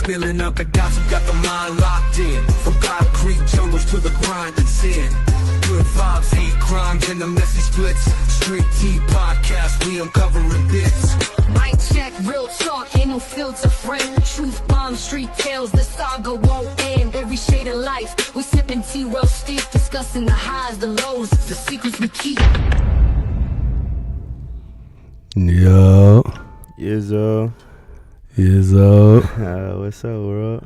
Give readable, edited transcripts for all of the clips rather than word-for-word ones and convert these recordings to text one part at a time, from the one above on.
filling up the dots who got the mind locked in. From God Creek jungles to the grind and sin. Good vibes, hate crimes, and the messy splits. Street T podcast, we uncovering bits. Mic check, real talk, ain't no filter friend. Truth bomb, street tales, the saga won't end. Every shade of life, we sipping tea, real stiff, discussing the highs, the lows, the secrets we keep. Yo. Yizzo. What's up, world?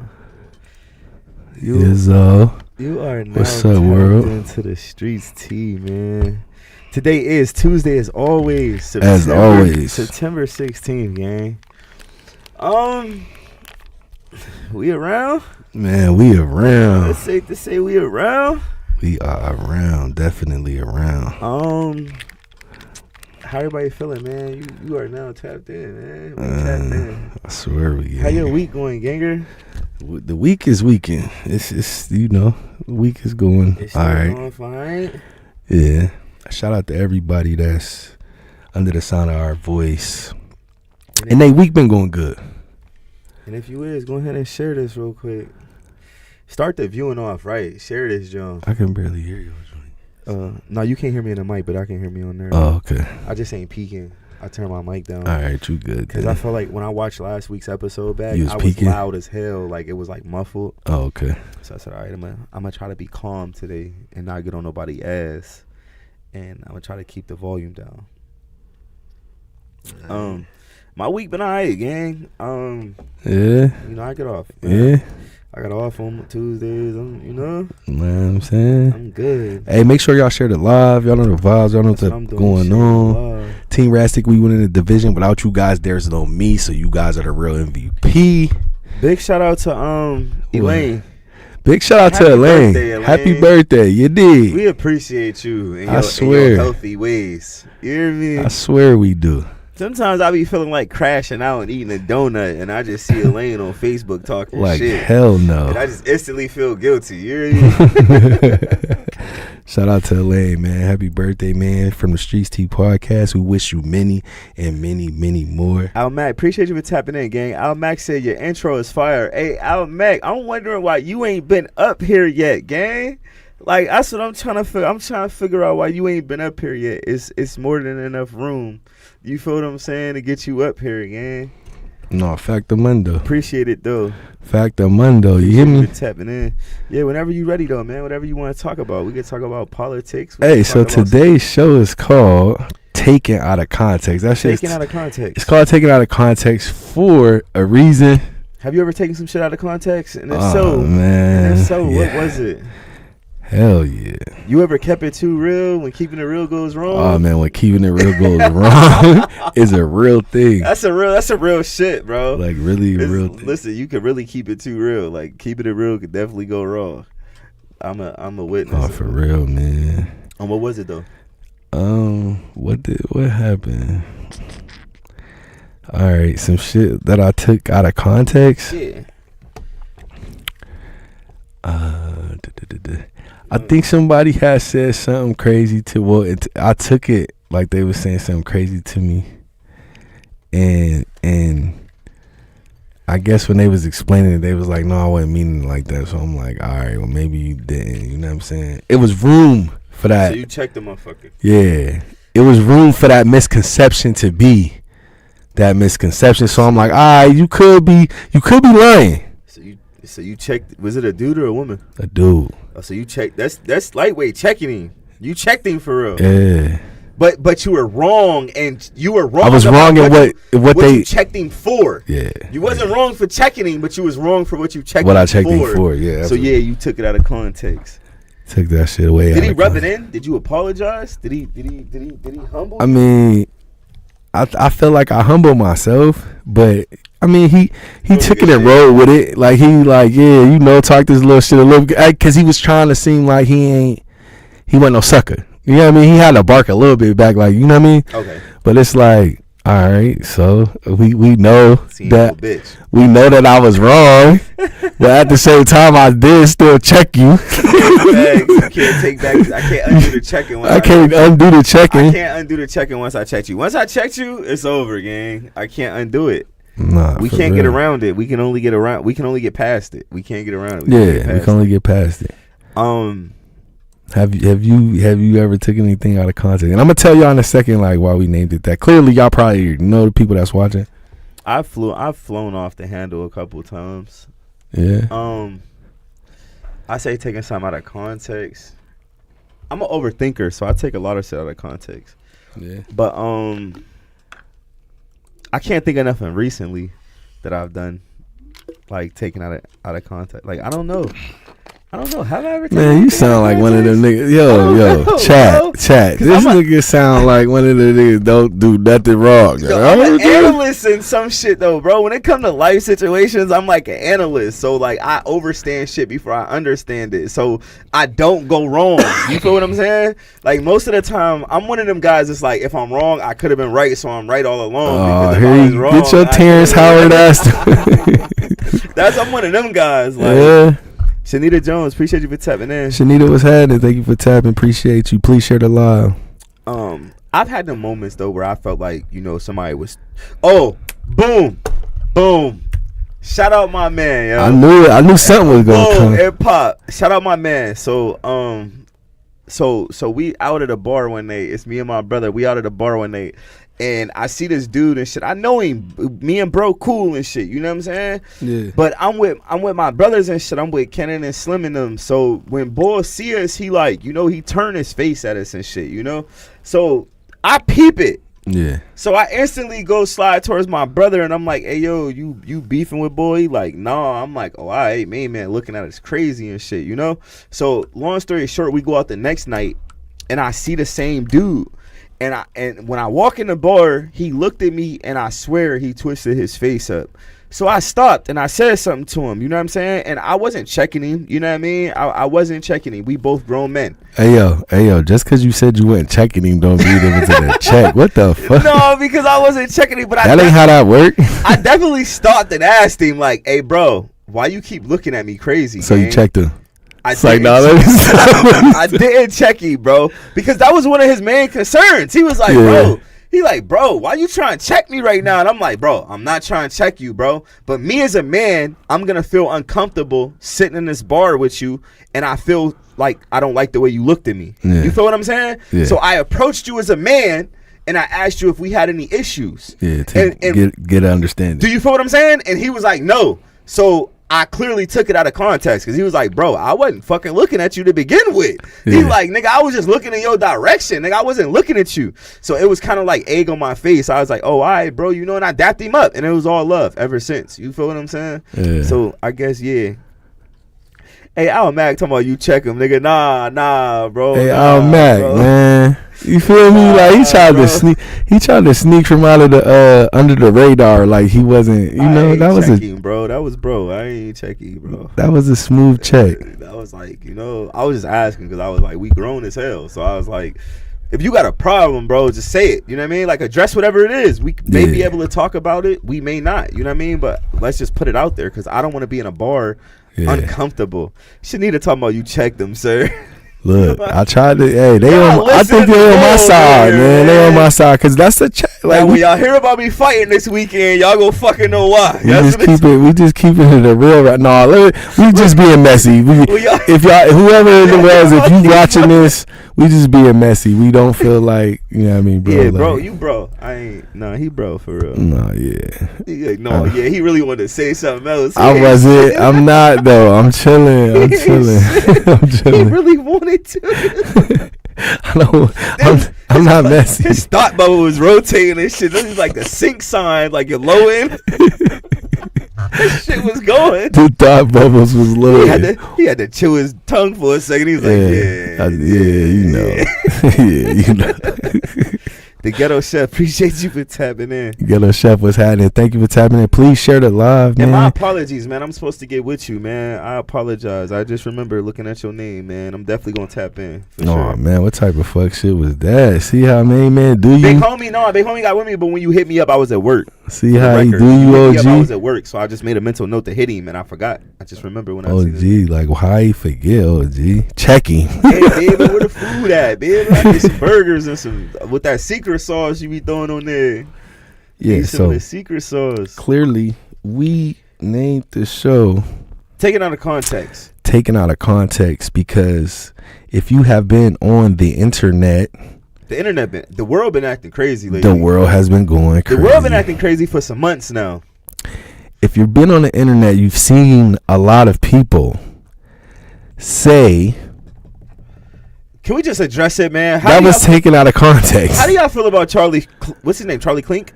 Yizzo. You are now What's up, tapped world? into the streets tea, man. Today is Tuesday, as always. September 16th, gang. We around? Man, we around. It's safe to say we around. We are around. Definitely around. How everybody feeling, man? You are now tapped in, man. We tapped in. I swear we How your week going, ganger? The week is weekend. It's the week is going It's all right. going fine. Yeah. Shout out to everybody that's under the sound of our voice. And they week been going good. And if you is, go ahead and share this real quick. Start the viewing off, right? Share this, John. I can barely hear you. No, you can't hear me in the mic, but I can hear me on there. Oh, okay. I just ain't peeking. I turn my mic down. All right, you good. Because I feel like when I watched last week's episode back, You was I was peeking? loud as hell. Like, it was like muffled. Oh, okay. So I said, all right, I'm gonna try to be calm today and not get on nobody's ass. And I'm gonna try to keep the volume down. My week been all right, gang. Yeah. I get off. Yeah. I got off on Tuesdays. You know what I'm saying? I'm good. Hey, make sure y'all share the live. Y'all know the vibes. Y'all know That's what I'm what's doing, going on. Team Rastic, we win in the division. Without you guys, there's no me. So you guys are the real MVP. Big shout out to Elaine. Big shout out to Happy Elaine. birthday, Elaine. Happy birthday. You did. We appreciate you in I your swear. healthy ways. You hear me? I swear we do. Sometimes I be feeling like crashing out and eating a donut, and I just see Elaine on Facebook talking Like, shit. hell no. And I just instantly feel guilty. You hear me? Shout out to Elaine, man. Happy birthday, man. From the Streets T podcast. We wish you many and many, many more. Al Mac, appreciate you for tapping in, gang. Al Mac said your intro is fire. Hey, Al Mac, I'm wondering why you ain't been up here yet, gang. Like, that's what I'm trying to figure. I'm trying to figure out why you ain't been up here yet. It's more than enough room. You feel what I'm saying, to get you up here, gang. No, Factor Mundo. Appreciate it though. Factor Mundo. You hear me? For tapping in. Yeah, whenever you ready though, man. Whatever you want to talk about. We can talk about politics. Hey, so today's show is called Taken Out of Context. That shit Taken Out of Context. It's called Taken Out of Context for a reason. Have you ever taken some shit out of context? And if man. What was it? Hell yeah. You ever kept it too real when keeping it real goes wrong? Oh man, when keeping it real goes wrong is a real thing. That's a real shit, bro. Like really a real thing. Listen, you could really keep it too real. Like keeping it real could definitely go wrong. I'm a witness. Oh, for real, man. What was it though? What happened? All right, some shit that I took out of context. Yeah. I think somebody had said something crazy to I took it like they were saying something crazy to me, and I guess when they was explaining it, they was like, no, I wasn't meaning it like that. So I'm like, all right, well maybe you didn't. You know what I'm saying? It was room for that. So you checked the motherfucker. Yeah, it was room for that misconception to be that misconception. So I'm like, all right, you could be lying. So you checked. Was it a dude or a woman? A dude. Oh, so you checked. That's lightweight checking him. You checked him for real. Yeah. But you were wrong, and you were wrong. I was wrong in what they you checked him for. Yeah. You wasn't wrong for checking him, but you was wrong for what you checked. What him I checked for. him for. Yeah. So yeah, you took it out of context. Took that shit away. Did he rub it in? Did you apologize? Did he humble? I mean, I feel like I humbled myself, but I mean he took it and rolled with it. Like talk this little shit a little bit, because he was trying to seem like he wasn't no sucker. You know what I mean? He had to bark a little bit back, like, you know what I mean? Okay. But it's like, all right, so we know that we know that I was wrong, but at the same time I did still check you. You can't take back. I can't undo the checking. I can't undo the checking. I can't undo the checking once I checked you. Once I checked you, it's over, gang. I can't undo it. Nah, We for can't get real. around it. We can only get past it. We can't get around it. Yeah, we can only get past it. Have you ever taken anything out of context? And I'm gonna tell y'all in a second, like why we named it that. Clearly, y'all probably know the people that's watching. I've flown off the handle a couple times. Yeah. I say taking something out of context. I'm an overthinker, so I take a lot of shit out of context. Yeah. But I can't think of nothing recently that I've done, like taking out of context. Like I don't know. Have I ever? Man, you sound like one of them niggas. Yo, chat. This nigga sound like one of the niggas don't do nothing wrong. Yo, I'm an analyst in some shit though, bro. When it comes to life situations, I'm like an analyst. So like I overstand shit before I understand it. So I don't go wrong. You feel what I'm saying? Like most of the time, I'm one of them guys that's like, if I'm wrong, I could have been right, so I'm right all along. Oh, because if here I was you wrong, get your I Terrence could've been Howard ass. I'm one of them guys. Like Yeah. Shanita Jones, appreciate you for tapping in. Shanita was happening. Thank you for tapping. Appreciate you. Please share the live. I've had the moments though where I felt like, somebody was boom. Shout out my man, yo. I knew it. I knew something was gonna come. It pop. Shout out my man. So we out at a bar one night. It's me and my brother. We out at a bar one night. And I see this dude and shit. I know him. Me and bro cool and shit. You know what I'm saying? Yeah. But I'm with my brothers and shit. I'm with Kenan and Slim and them. So when boys see us, he like, he turn his face at us and shit, So I peep it. Yeah. So I instantly go slide towards my brother and I'm like, hey yo, you beefing with boy? He like, nah. I'm like, oh, all right, man, looking at us crazy and shit, So long story short, we go out the next night and I see the same dude. And when I walk in the bar, he looked at me and I swear he twisted his face up. So I stopped and I said something to him, you know what I'm saying? And I wasn't checking him, you know what I mean? I wasn't checking him. We both grown men. Hey yo, just because you said you weren't checking him don't mean it was in a check. What the fuck? No, because I wasn't checking him, but that ain't how that work. I definitely stopped and asked him like, hey bro, why you keep looking at me crazy? So man? you checked him. I didn't check you, bro, because that was one of his main concerns. He was like, bro, why you trying to check me right now? And I'm like, bro, I'm not trying to check you, bro. But me as a man, I'm going to feel uncomfortable sitting in this bar with you. And I feel like I don't like the way you looked at me. Yeah. You feel what I'm saying? Yeah. So I approached you as a man and I asked you if we had any issues. Yeah, get an understanding. Do you feel what I'm saying? And he was like, no. So I clearly took it out of context because he was like, bro, I wasn't fucking looking at you to begin with. Yeah. He like, nigga, I was just looking in your direction. Nigga, I wasn't looking at you. So it was kind of like egg on my face. I was like, oh, all right, bro, and I dapped him up. And it was all love ever since. You feel what I'm saying? Yeah. So I guess, yeah. Hey, Al Mac talking about you check him, nigga. Nah, bro. Hey, Al Mac, bro. Man. You feel me? Like he tried to sneak from out of the under the radar, like he wasn't. That was bro. That was bro. I ain't checking, bro. That was a smooth check. That was like, I was just asking because I was like, we grown as hell. So I was like, if you got a problem, bro, just say it. You know what I mean? Like address whatever it is. We may be able to talk about it. We may not. You know what I mean? But let's just put it out there because I don't want to be in a bar uncomfortable. Shanita talking about you check them, sir. Look, I tried to. Hey, I think they're on my side, man. They on my side because that's the check. Like when y'all hear about me fighting this weekend, y'all go fucking know why. We just keep it the real right now. We just being messy. If y'all, whoever it was, if you watching this, we just being messy. We don't feel like, you know what I mean, bro. Yeah, bro, you bro. I ain't. Nah, he bro for real. No, yeah. He really wanted to say something else. I wasn't. I'm not though. I'm chilling. I'm chilling. He really wanted to. I'm not messy. His thought bubble was rotating and shit. This is like the sync sign, like your low end. That shit was going. The thought bubbles was low. He had to chew his tongue for a second. He was The Ghetto Chef, appreciate you for tapping in. Ghetto Chef, what's happening? Thank you for tapping in. Please share the live, man. And my apologies, man. I'm supposed to get with you, man. I apologize. I just remember looking at your name, man. I'm definitely gonna tap in. Oh man, what type of fuck shit was that? See how man do you? Big homie got with me, but when you hit me up, I was at work. See how he do you, OG? I was at work, so I just made a mental note to hit him, and I forgot. I just remember when I seen OG, like how you forget, OG? Checking. Hey, baby, where the food at, baby? I get some burgers and some with that secret sauce you be throwing on there. Yeah, These some so of the secret sauce. clearly we named the show Taken out of context. Taken Out of Context because if you have been on the internet, The world been acting crazy lately. the world has been going crazy. The world been acting crazy for some months now. If you've been on the internet, you've seen a lot of people say Can we just address it, man? that was taken out of context. How do y'all feel about Charlie? What's his name? Charlie Clink?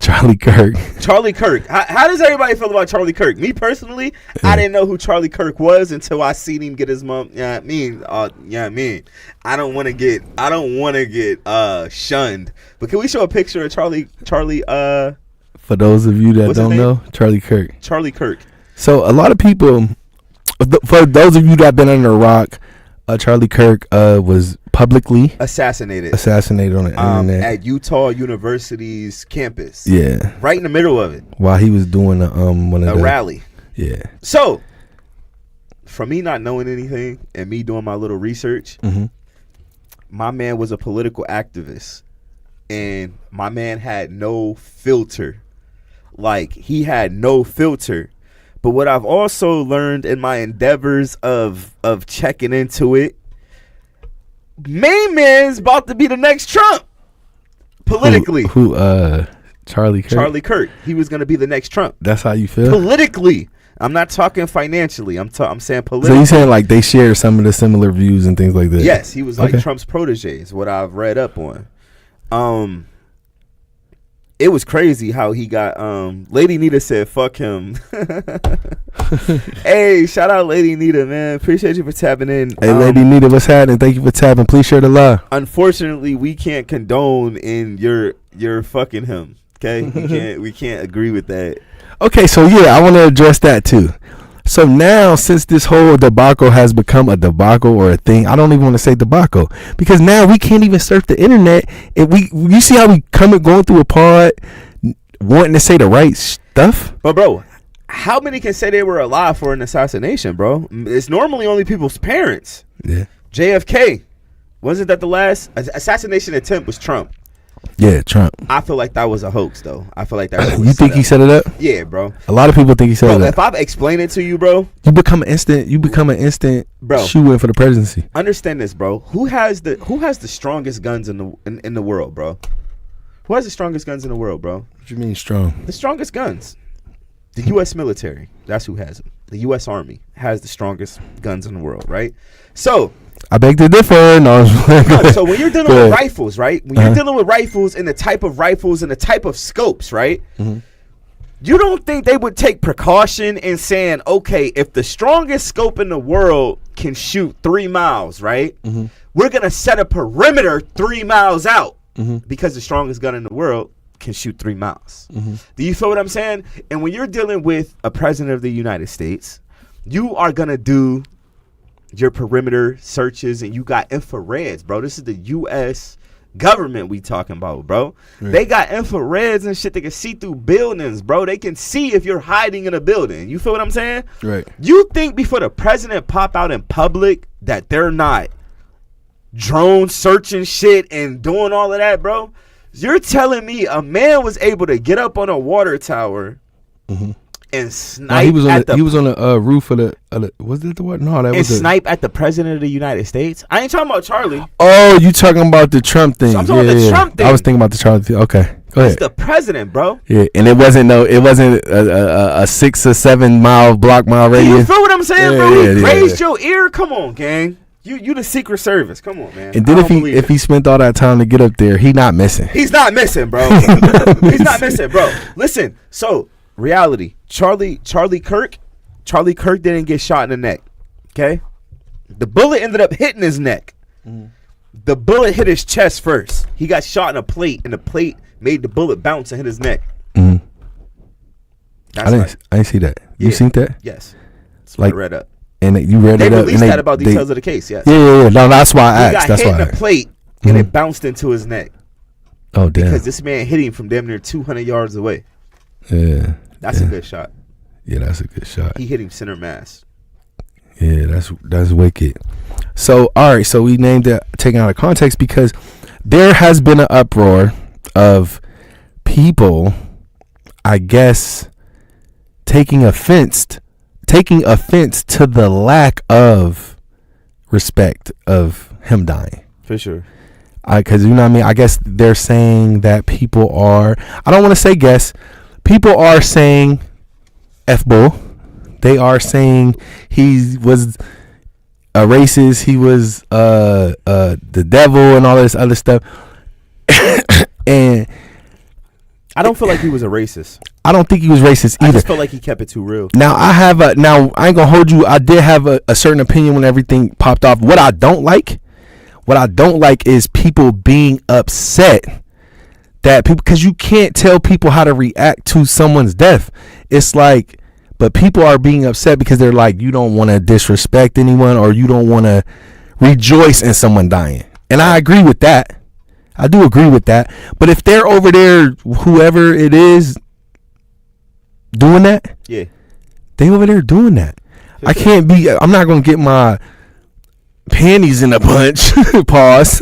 Charlie Kirk. Charlie Kirk. How does everybody feel about Charlie Kirk? Me personally, I didn't know who Charlie Kirk was until I seen him get his mom. Yeah, I mean, I don't want to get shunned. But can we show a picture of Charlie? For those of you that What's his don't name? know, Charlie Kirk. Charlie Kirk. So a lot of people, for those of you that have been under a rock, Charlie Kirk was publicly Assassinated on the internet. at Utah University's campus. Yeah, Right in the middle of it. while he was doing one of A the rally. Yeah. So, from me not knowing anything and me doing my little research, Mm-hmm. my man was a political activist. And my man had no filter. Like, he had no filter. But what I've also learned in my endeavors of checking into it, main man's about to be the next Trump. Politically. Who Charlie Kirk? Charlie Kirk. He was going to be the next Trump. That's how you feel? Politically. I'm not talking financially. I'm saying So politically. you saying like they share some of the similar views and things like that? Yes, he was like Okay. Trump's protege, is what I've read up on. It was crazy how he got Lady Nita said fuck him. Hey, shout out Lady Nita, man. Appreciate you for tapping in. Hey, Lady Nita, what's happening? Thank you for tapping. Please share the live. Unfortunately, we can't condone in your fucking him. Okay? we can't agree with that. Okay, so yeah, I want to address that too. So now, since this whole debacle has become a debacle or a thing, I don't even want to say debacle because now we can't even surf the internet. And you see how we going through a pod, wanting to say the right stuff. But bro, how many can say they were alive for an assassination, bro? It's normally only people's parents. Yeah, JFK, wasn't that the last assassination attempt? Was Trump? yeah, Trump. I feel like that was a hoax, though. I feel like that. Was You think he set it up? Yeah, bro. A lot of people think he set Bro, it if up. I explain it to you, bro, You become an instant Bro. shoe-in for the presidency. understand this, bro. Who has the strongest guns in the world, bro? Who has the strongest guns in the world, bro? What you mean strong? The strongest guns. The U.S. military. That's who has them. The U.S. Army has the strongest guns in the world, right? So, I beg to differ. No, so when you're dealing Go with ahead. rifles, right? When you're dealing with rifles and the type of rifles and the type of scopes, right? Mm-hmm. You don't think they would take precaution in saying, okay, if the strongest scope in the world can shoot 3 miles, right? Mm-hmm. We're going to set a perimeter 3 miles out because the strongest gun in the world can shoot 3 miles. Do you feel what I'm saying? And when you're dealing with a president of the United States, you are going to do your perimeter searches and you got infrareds, bro. This is the U.S. government we talking about, bro. Right. They got infrareds and shit that can see through buildings, bro. They can see if you're hiding in a building. You feel what I'm saying? Right. You think before the president pop out in public that they're not drone searching shit and doing all of that, bro? You're telling me a man was able to get up on a water tower and snipe No, he was on at the roof of the was it the what? No, that and was the, snipe at the president of the United States? I ain't talking about Charlie. Oh, you talking about the Trump thing? So I'm talking about the Trump thing. I was thinking about the Charlie thing. Okay, go It's ahead. the president, bro. Yeah, and it wasn't a 6 or 7 mile block mile Do you radius. feel what I'm saying, Yeah, bro? yeah, He yeah, grazed yeah. your ear. Come on, gang. You the Secret Service. Come on, man. And then I if don't believe he it. spent all that time to get up there, he not missing. He's not missing, bro. He's not missing, bro. Listen, so reality. Charlie Kirk didn't get shot in the neck. Okay? The bullet ended up hitting his neck. The bullet hit his chest first. He got shot in a plate, and the plate made the bullet bounce and hit his neck. Mhm. That's I right. didn't see that. You Yeah. seen that? Yes. That's what Like, I read up. And you read They it up. released and that about details of the case, yes. Yeah. No, that's why I He asked. got That's hit why. in I the asked. plate, and it bounced into his neck. Oh damn. Because this man hit him from damn near 200 yards away. Yeah. That's a good shot. Yeah, that's a good shot. He hit him center mass. Yeah, that's wicked. So, all right, so we named it Taken Out of Context because there has been an uproar of people I guess, taking offense to the lack of respect of him dying. For sure. Because you know what I mean? I guess they're saying that people are, I don't want to say guess, people are saying F-Bull. They are saying he was a racist, he was the devil and all this other stuff. And I don't feel like he was a racist. I don't think he was racist either. I just felt like he kept it too real. Now I ain't gonna hold you. I did have a certain opinion when everything popped off. What I don't like is people being upset that people, because you can't tell people how to react to someone's death. It's like, but people are being upset because they're like, you don't want to disrespect anyone or you don't want to rejoice in someone dying. And I agree with that. I do agree with that. But if they're over there, whoever it is doing that, yeah, they over there doing that. I can't be, I'm not going to get my panties in a bunch, pause,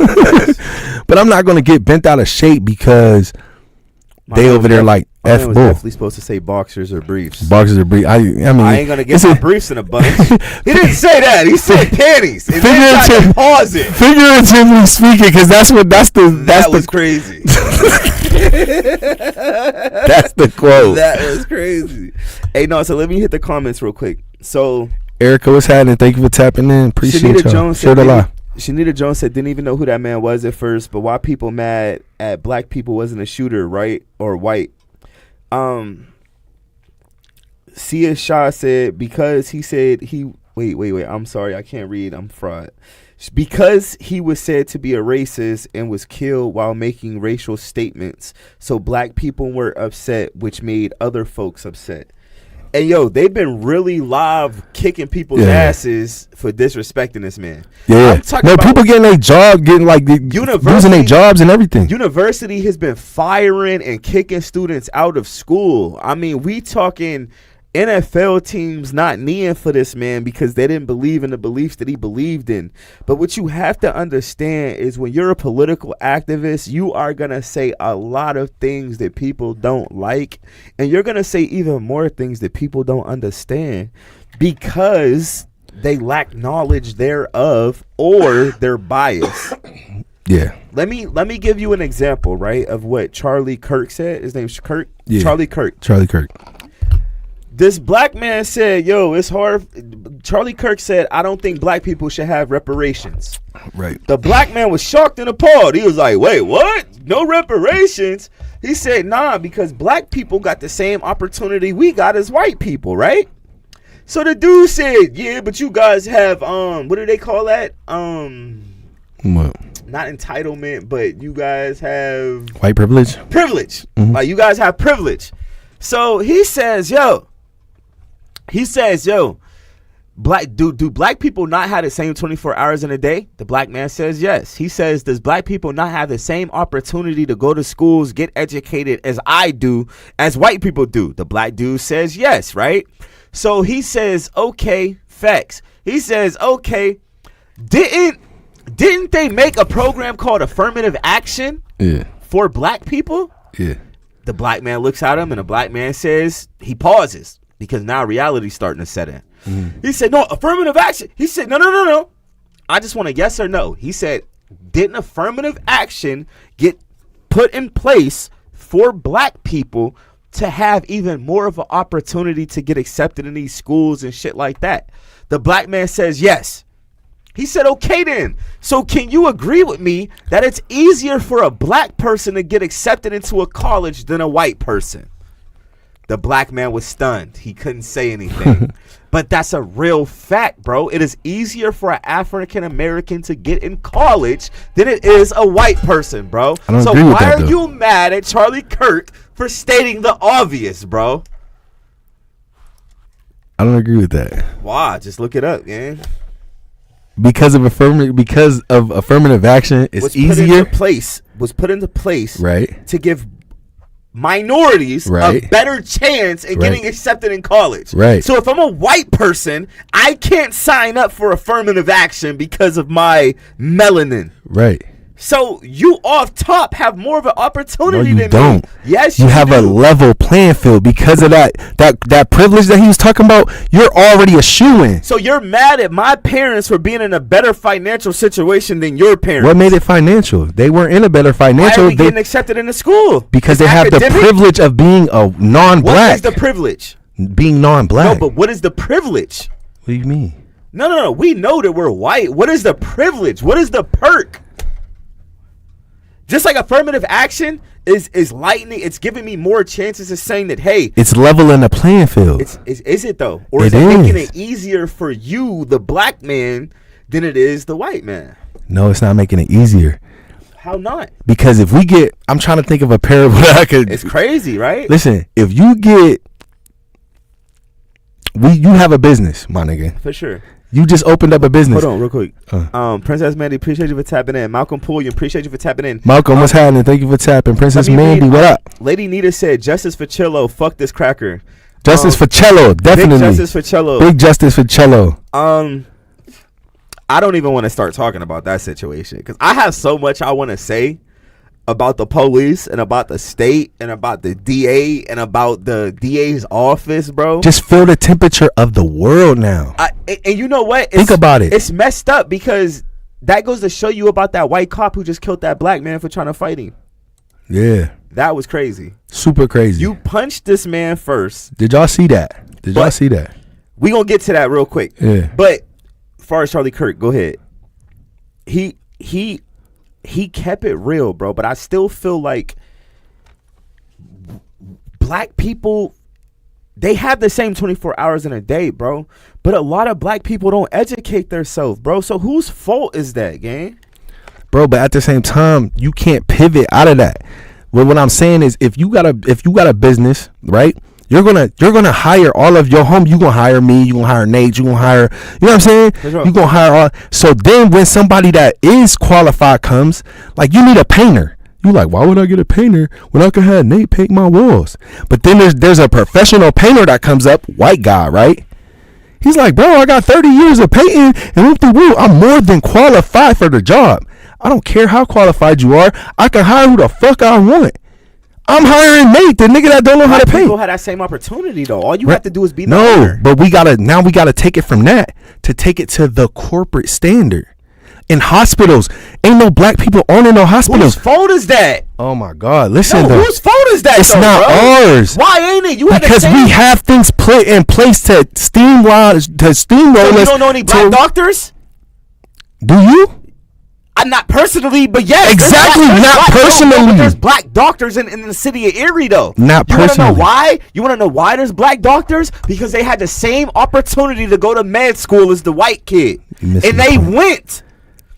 but I'm not going to get bent out of shape because they over there like F bull. Definitely supposed to say boxers or briefs. Boxers or briefs. I mean, I ain't gonna get my briefs in a bunch. He didn't say that. He said panties. And then pause it. Figuratively speaking, because that was crazy. That's the quote. That was crazy. Hey, no. So let me hit the comments real quick. So Erica, what's happening? Thank you for tapping in. Appreciate Shanita y'all. Jones Sure to lie. Shanita Jones said didn't even know who that man was at first, but why people mad at black people wasn't a shooter, right? Or white. Sia Shah said because he said he wait. I'm sorry, I can't read. I'm fraud. Because he was said to be a racist and was killed while making racial statements, so black people were upset, which made other folks upset. And yo, they've been really live kicking people's asses for disrespecting this man. Yeah, no, people getting their job, getting like losing their jobs and everything. University has been firing and kicking students out of school. I mean, we talking NFL teams not kneeing for this man because they didn't believe in the beliefs that he believed in. But what you have to understand is when you're a political activist, you are going to say a lot of things that people don't like. And you're going to say even more things that people don't understand because they lack knowledge thereof or they're biased. Yeah. Let me give you an example, right, of what Charlie Kirk said. His name's Kirk. Yeah. Charlie Kirk. This black man said, yo, it's hard. Charlie Kirk said, I don't think black people should have reparations. Right. The black man was shocked and appalled. He was like, wait, what? No reparations? He said, nah, because black people got the same opportunity we got as white people, right? So the dude said, yeah, but you guys have, what do they call that? What? Not entitlement, but you guys have... White privilege? Privilege. Mm-hmm. Like, you guys have privilege. So he says, yo, do black people not have the same 24 hours in a day? The black man says yes. He says, does black people not have the same opportunity to go to schools, get educated as I do, as white people do? The black dude says yes, right? So he says, okay, facts. He says, okay, didn't they make a program called affirmative action for black people? Yeah. The black man looks at him and the black man says, he pauses because now reality's starting to set in. He said, no, affirmative action. He said, no. I just want a yes or no. He said, didn't affirmative action get put in place for black people to have even more of an opportunity to get accepted in these schools and shit like that? The black man says yes. He said, okay then. So can you agree with me that it's easier for a black person to get accepted into a college than a white person? The black man was stunned. He couldn't say anything. But that's a real fact, bro. It is easier for an African American to get in college than it is a white person, bro. So why are you mad at Charlie Kirk for stating the obvious, bro? I don't agree with that. Why? Just look it up, man. Because of affirmative action, it's easier. Was put into place, right, to give minorities a better chance in getting accepted in college. Right. So if I'm a white person, I can't sign up for affirmative action because of my melanin. Right. So you off top have more of an opportunity No, you than don't. me. Yes, You have a do. level playing field because of that privilege that he was talking about. You're already a shoo-in. So you're mad at my parents for being in a better financial situation than your parents. What made it financial? They weren't in a better Why financial. are we getting accepted into school? Because It's they have academic? the privilege of being a What non-black. is the privilege? Being non-black. No, but what is the privilege? What do you mean? No. We know that we're white. What is the privilege? What is the perk? Just like affirmative action is lightening, it's giving me more chances of saying that, hey, It's leveling the playing field. is it though? Or is It it making is. it easier for you, the black man, than it is the white man? No, it's not making it easier. How not? Because if we get, I'm trying to think of a parable that I could. It's crazy, right? Listen, if you get, you have a business, my nigga. For sure. You just opened up a business. Hold on, real quick. Princess Mandy, appreciate you for tapping in. Malcolm Pulliam, appreciate you for tapping in. Malcolm, what's happening? Thank you for tapping. Princess Let me Mandy, read, what up? Lady Nita said, "Justice for Cello. Fuck this cracker." Justice for Cello, definitely. Big justice for Cello. Big justice for Cello. I don't even want to start talking about that situation because I have so much I want to say about the police and about the state and about the DA and about the DA's office, bro. Just feel the temperature of the world now. And you know what? Think about it. It's messed up because that goes to show you about that white cop who just killed that black man for trying to fight him. Yeah. That was crazy. Super crazy. You punched this man first. Did y'all see that? Did y'all But- see that? We gonna get to that real quick. Yeah. But as far as Charlie Kirk, go ahead. He kept it real, bro. But I still feel like black people, they have the same 24 hours in a day, bro. But a lot of black people don't educate themselves, bro. So whose fault is that, gang? Bro, but at the same time, you can't pivot out of that. Well, what I'm saying is if you got a business, right? You're gonna hire all of your home. You gonna hire me. You gonna hire Nate. You gonna hire. You know what I'm saying? right. You gonna hire all. So then when somebody that is qualified comes, like you need a painter. You like, why would I get a painter when I could have Nate paint my walls? But then there's a professional painter that comes up, white guy, right? He's like, bro, I got 30 years of painting and whoop the woo. I'm more than qualified for the job. I don't care how qualified you are. I can hire who the fuck I want. I'm hiring Nate, the nigga that don't know how to paint. People had that same opportunity though. All you have to do is be the no, owner. but we gotta take it from that to take it to the corporate standard. In hospitals, ain't no black people owning no hospitals. Whose fault is that? Oh my God, listen No, though. whose fault is that? It's though, not bro? ours. Why ain't it? You had the Because same- we have things put in place to steamroll So you us. don't know any black doctors? Do you? I'm not personally, but yes. Exactly, not personally. There's black doctors in the city of Erie, though. Not You want to know personally. why? You want to know why there's black doctors? Because they had the same opportunity to go to med school as the white kid, You're missing and the they point. went.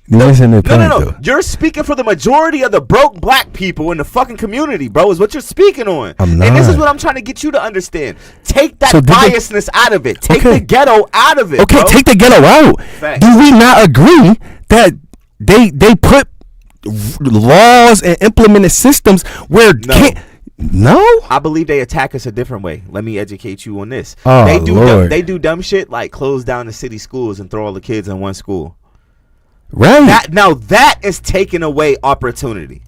You missing the point, No. though. You're speaking for the majority of the broke black people in the fucking community, bro. Is what you're speaking on. I'm And this is not. what I'm trying to get you to understand. Take that So did they- biasness out of it. Take Okay. the ghetto out of it. Okay, bro. take the ghetto out. Facts. Do we not agree that they put laws and implemented systems where no? I believe they attack us a different way. Let me educate you on this. Oh, they do Lord. they do dumb shit like close down the city schools and throw all the kids in one school. Right. That is taking away opportunity.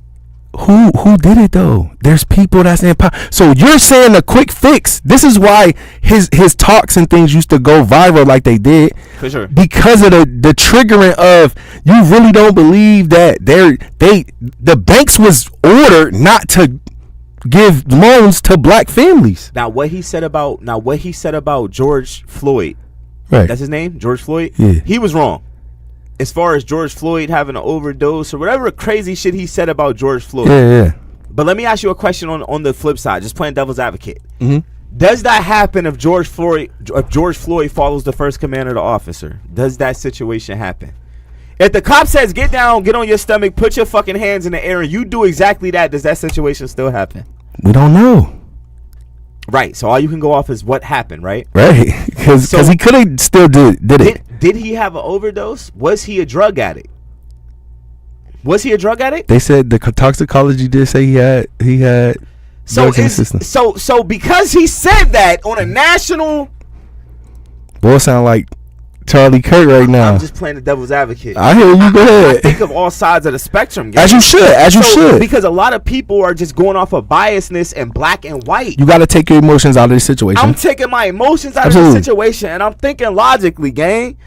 Who did it though? There's people that's in power. So you're saying a quick fix. This is why his talks and things used to go viral like they did. For sure. Because of the triggering of you really don't believe that the banks was ordered not to give loans to black families. Now what he said about George Floyd. Right. That's his name? George Floyd? Yeah. He was wrong. As far as George Floyd having an overdose or whatever crazy shit he said about George Floyd. Yeah. But let me ask you a question on the flip side, just playing devil's advocate. Mhm. Does that happen if George Floyd follows the first command of the officer? Does that situation happen? If the cop says get down, get on your stomach, put your fucking hands in the air, and you do exactly that, does that situation still happen? We don't know. Right. So all you can go off is what happened, right? Right. Because So- he could have still did it. Did he have an overdose? Was he a drug addict? Was he a drug addict? They said the toxicology did say he had So drugs in the system. so because he said that on a national, Boy, sound like Charlie Kirk right now. I'm just playing the devil's advocate. I hear you. Go I ahead. think of all sides of the spectrum, gang. As you should. As you should. Because a lot of people are just going off of biasness and black and white. You got to take your emotions out of this situation. I'm taking my emotions out Absolutely. of the situation, and I'm thinking logically, gang.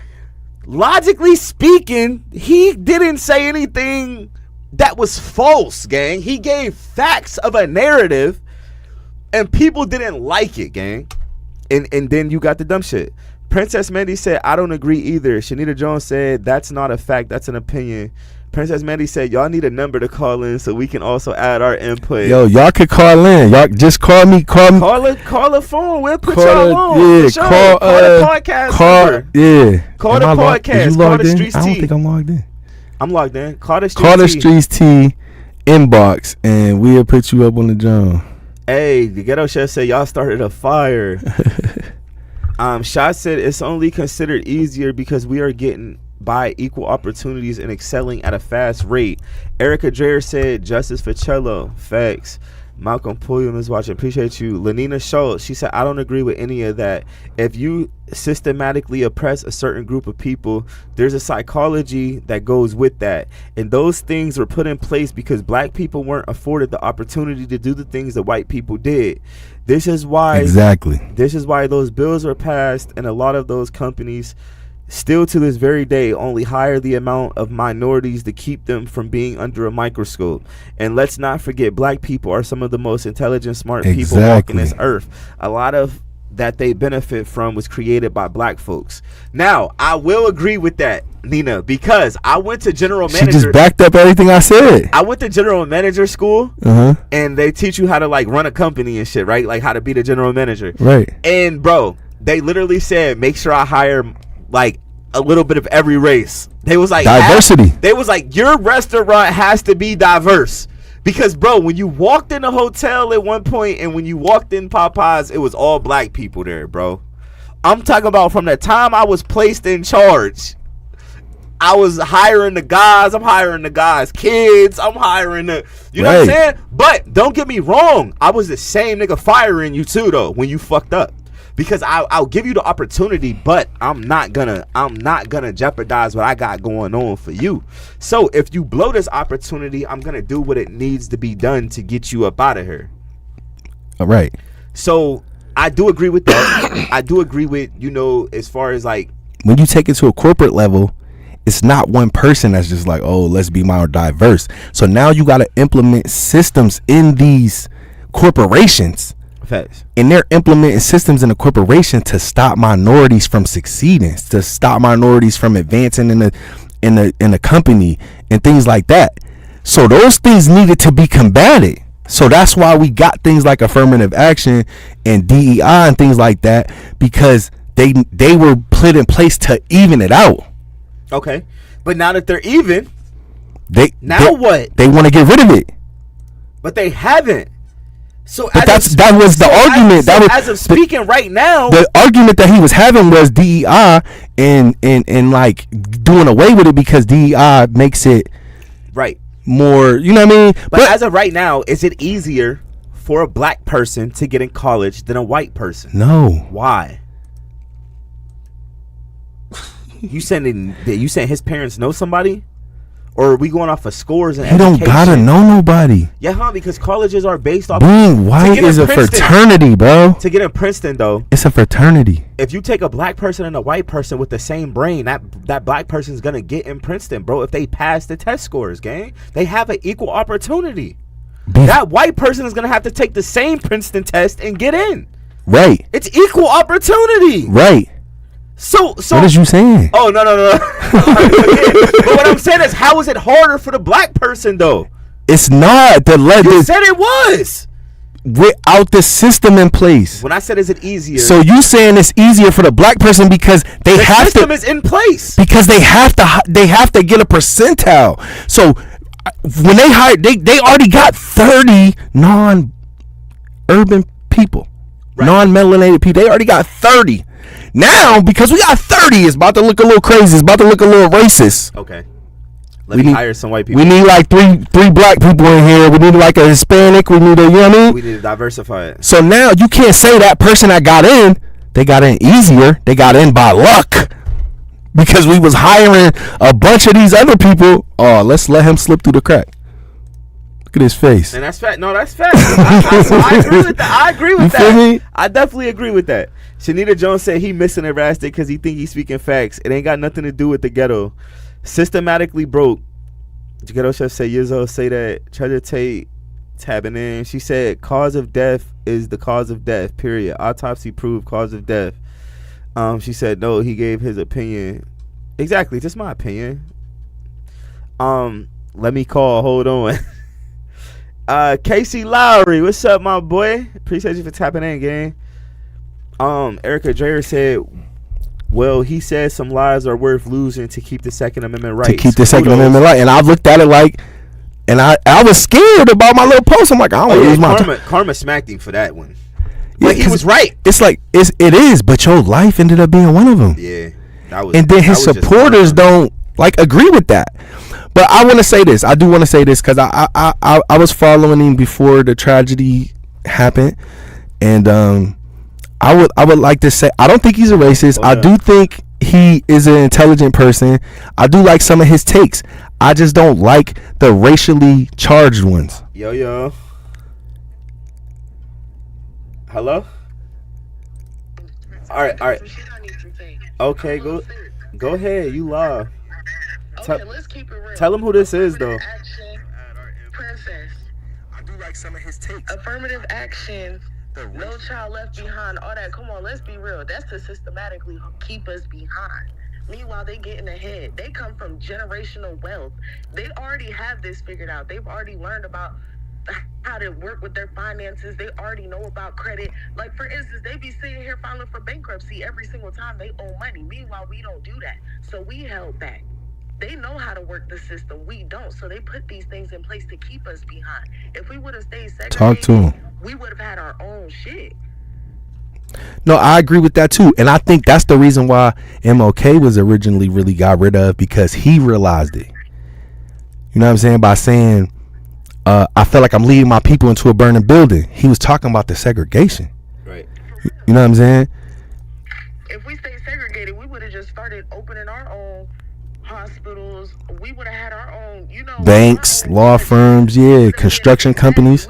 Logically speaking, he didn't say anything that was false, gang. He gave facts of a narrative, and people didn't like it, gang. And then you got the dumb shit. Princess Mandy said, I don't agree either. Shanita Jones said, that's not a fact, that's an opinion. Princess Mandy said, y'all need a number to call in so we can also add our input. Yo, y'all could call in. Y'all just call me. Call a phone. We'll put call y'all on. Yeah, Sure. call the podcast number. Yeah. Call the podcast. Is you Call logged the in? Streets I don't T. think I'm logged in. I'm logged in. Call the Streets T inbox, and we'll put you up on the drum. Hey, the Ghetto Chef said y'all started a fire. Shot said it's only considered easier because we are getting by equal opportunities and excelling at a fast rate. Erica Dreher said justice for Cello. Facts. Malcolm Pulliam is watching. Appreciate you. Lenina Schultz, she said, I don't agree with any of that. If you systematically oppress a certain group of people, there's a psychology that goes with that. And those things were put in place because black people weren't afforded the opportunity to do the things that white people did. This is why those bills were passed, and a lot of those companies still to this very day only hire the amount of minorities to keep them from being under a microscope. And let's not forget, black people are some of the most intelligent, smart people walking this earth. A lot of that they benefit from was created by black folks. Now, I will agree with that, Nina, because I went to general manager. She just backed up everything I said. I went to general manager school, and they teach you how to like run a company and shit, right? Like how to be the general manager. Right. And bro, they literally said, make sure I hire like a little bit of every race. They was like diversity. They was like, your restaurant has to be diverse. Because bro, when you walked in the hotel at one point and when you walked in Popeyes, it was all black people there, bro. I'm talking about from the time I was placed in charge. I was hiring the guys. I'm hiring the guys' kids. I'm hiring the, you know what I'm saying? But don't get me wrong. I was the same nigga firing you too, though, when you fucked up. Because I'll give you the opportunity, but I'm not gonna jeopardize what I got going on for you. So if you blow this opportunity, I'm gonna do what it needs to be done to get you up out of here. All right. So I do agree with that. I do agree with, you know, as far as like when you take it to a corporate level, it's not one person that's just like, oh, let's be more diverse. So now you got to implement systems in these corporations. Facts. And they're implementing systems in the corporation to stop minorities from succeeding, to stop minorities from advancing in the company and things like that. So those things needed to be combated. So that's why we got things like affirmative action and DEI and things like that, because they were put in place to even it out. Okay, but now that they're even, what? They want to get rid of it, but they haven't. So but that was the argument. As of speaking right now, the argument that he was having was DEI and like doing away with it because DEI makes it right more. You know what I mean? But as of right now, is it easier for a black person to get in college than a white person? No. Why? You saying his parents know somebody? Or are we going off of scores and education? You don't gotta know nobody. Yeah, because colleges are based off. Being white is a fraternity, bro. To get in Princeton, though, it's a fraternity. If you take a black person and a white person with the same brain, that black person's gonna get in Princeton, bro. If they pass the test scores, gang, they have an equal opportunity. That white person is gonna have to take the same Princeton test and get in. Right. It's equal opportunity. Right. So what is you saying? Oh no. But what I'm saying is, how is it harder for the black person though? It's not. You said it was. Without the system in place. When I said, is it easier? So you saying it's easier for the black person because the system is in place. Because they have to get a percentile. So when they hired, they already got 30 non-urban people, right. Non-melanated people. They already got 30. Now, because we got 30, it's about to look a little crazy. It's about to look a little racist. Okay. Let me hire some white people. We need like three black people in here. We need like a Hispanic. We need a, you know what I mean? We need to diversify it. So now you can't say that person that got in, they got in easier. They got in by luck. because we was hiring a bunch of these other people. Oh, let's let him slip through the crack. Look at his face. And that's fact. No, that's fact. I agree with that. I agree with You feel that. me? I definitely agree with that. Shanita Jones said he missing Erastic because he think he's speaking facts. It ain't got nothing to do with the ghetto. Systematically broke. The ghetto chef said Yizzo say that. Treasure Tate tabbing in. She said cause of death is the cause of death. Period. Autopsy proved cause of death. She said no. He gave his opinion. Exactly. Just my opinion. Let me call. Hold on. Casey Lowry, what's up, my boy? Appreciate you for tapping in, gang. Erica Dreyer said, well, he said some lives are worth losing to keep the Second Amendment right. To keep the Second Amendment right. And I've looked at it like, and I was scared about my little post. I'm like, I don't want to lose my time. Karma smacked him for that one. Yeah, but he was right. It's like, it is, but your life ended up being one of them. Yeah. That was, and then his supporters don't like agree with that. But I want to say this. I do want to say this because I was following him before the tragedy happened, and I would like to say I don't think he's a racist. I do think he is an intelligent person. I do like some of his takes. I just don't like the racially charged ones. Yo. Hello? All right. Okay, go ahead. You live. Okay, let's keep it real. Tell him who this is, though. Princess. I do like some of his takes. Affirmative action. No child left behind. All that. Come on, let's be real. That's to systematically keep us behind. Meanwhile, they getting ahead. They come from generational wealth. They already have this figured out. They've already learned about how to work with their finances. They already know about credit. Like, for instance, they be sitting here filing for bankruptcy every single time they owe money. Meanwhile, we don't do that. So we held back. They know how to work the system. We don't. So they put these things in place to keep us behind. If we would have stayed segregated, talk to him. We would have had our own shit. No, I agree with that too. And I think that's the reason why MLK was originally really got rid of, because he realized it. You know what I'm saying? By saying, I feel like I'm leading my people into a burning building. He was talking about the segregation. Right. You know what I'm saying? If we stayed segregated, we would have just started opening our own hospitals. We would have had our own, banks, law firms, construction companies.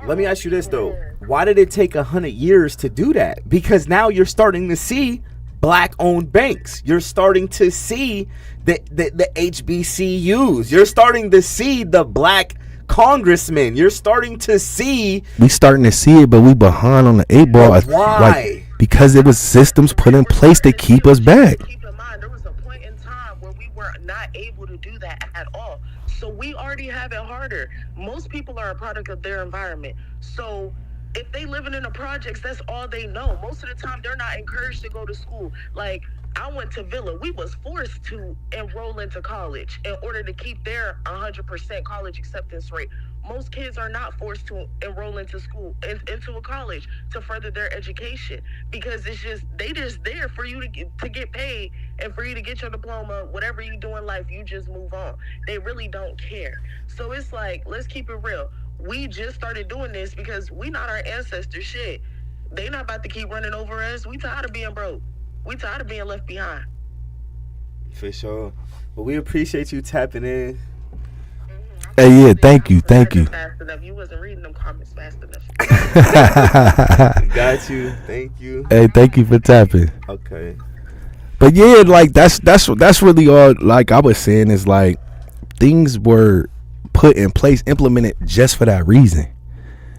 Let me ask you this though: why did it take 100 years to do that? Because now you're starting to see black-owned banks. You're starting to see the HBCUs. You're starting to see the black congressmen. You're starting to see. We starting to see it, but we behind on the 8 ball. Why? Like, because it was systems put in place to keep us back. Keep in mind, there was a point in time where we were not able to do that at all. So we already have it harder. Most people are a product of their environment. So if they living in the projects, that's all they know. Most of the time, they're not encouraged to go to school. Like, I went to Villa. We was forced to enroll into college in order to keep their 100% college acceptance rate. Most kids are not forced to enroll into school, into a college to further their education, because they just there for you to get paid and for you to get your diploma. Whatever you do in life, you just move on. They really don't care. So it's like, let's keep it real. We just started doing this because we not our ancestors' shit. They not about to keep running over us. We tired of being broke. We tired of being left behind. For sure. Well, we appreciate you tapping in. Hey, yeah, thank you. Fast enough. You wasn't reading them comments fast enough. Got you. Thank you. Hey, thank you for tapping. Okay. But yeah, like that's really all. Like I was saying, is like things were put in place, implemented just for that reason.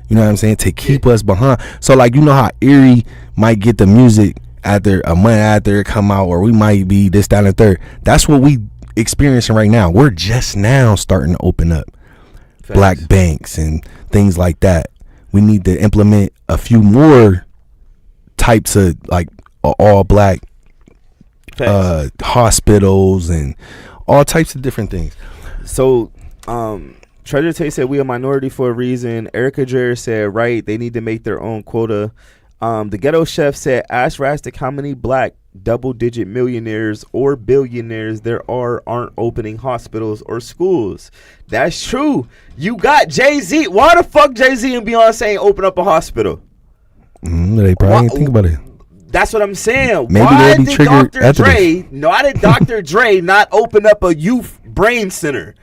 You know what I'm saying? To keep us behind. So like, you know how Erie might get the music after a month after it come out, or we might be this, that, and third. That's what we experiencing right now. We're just now starting to open up black banks and things like that. We need to implement a few more types of like all black hospitals and all types of different things. So Treasure Tate said we a minority for a reason. Erica Dreyer said right, they need to make their own quota. The Ghetto Chef said, ask Rastic how many black double-digit millionaires or billionaires there aren't opening hospitals or schools. That's true. You got Jay-Z. Why the fuck Jay-Z and Beyonce ain't open up a hospital? They probably ain't think about it. That's what I'm saying. Maybe Why they'll be did triggered Dr. after Dre? Why did Dr. Dre not open up a youth brain center?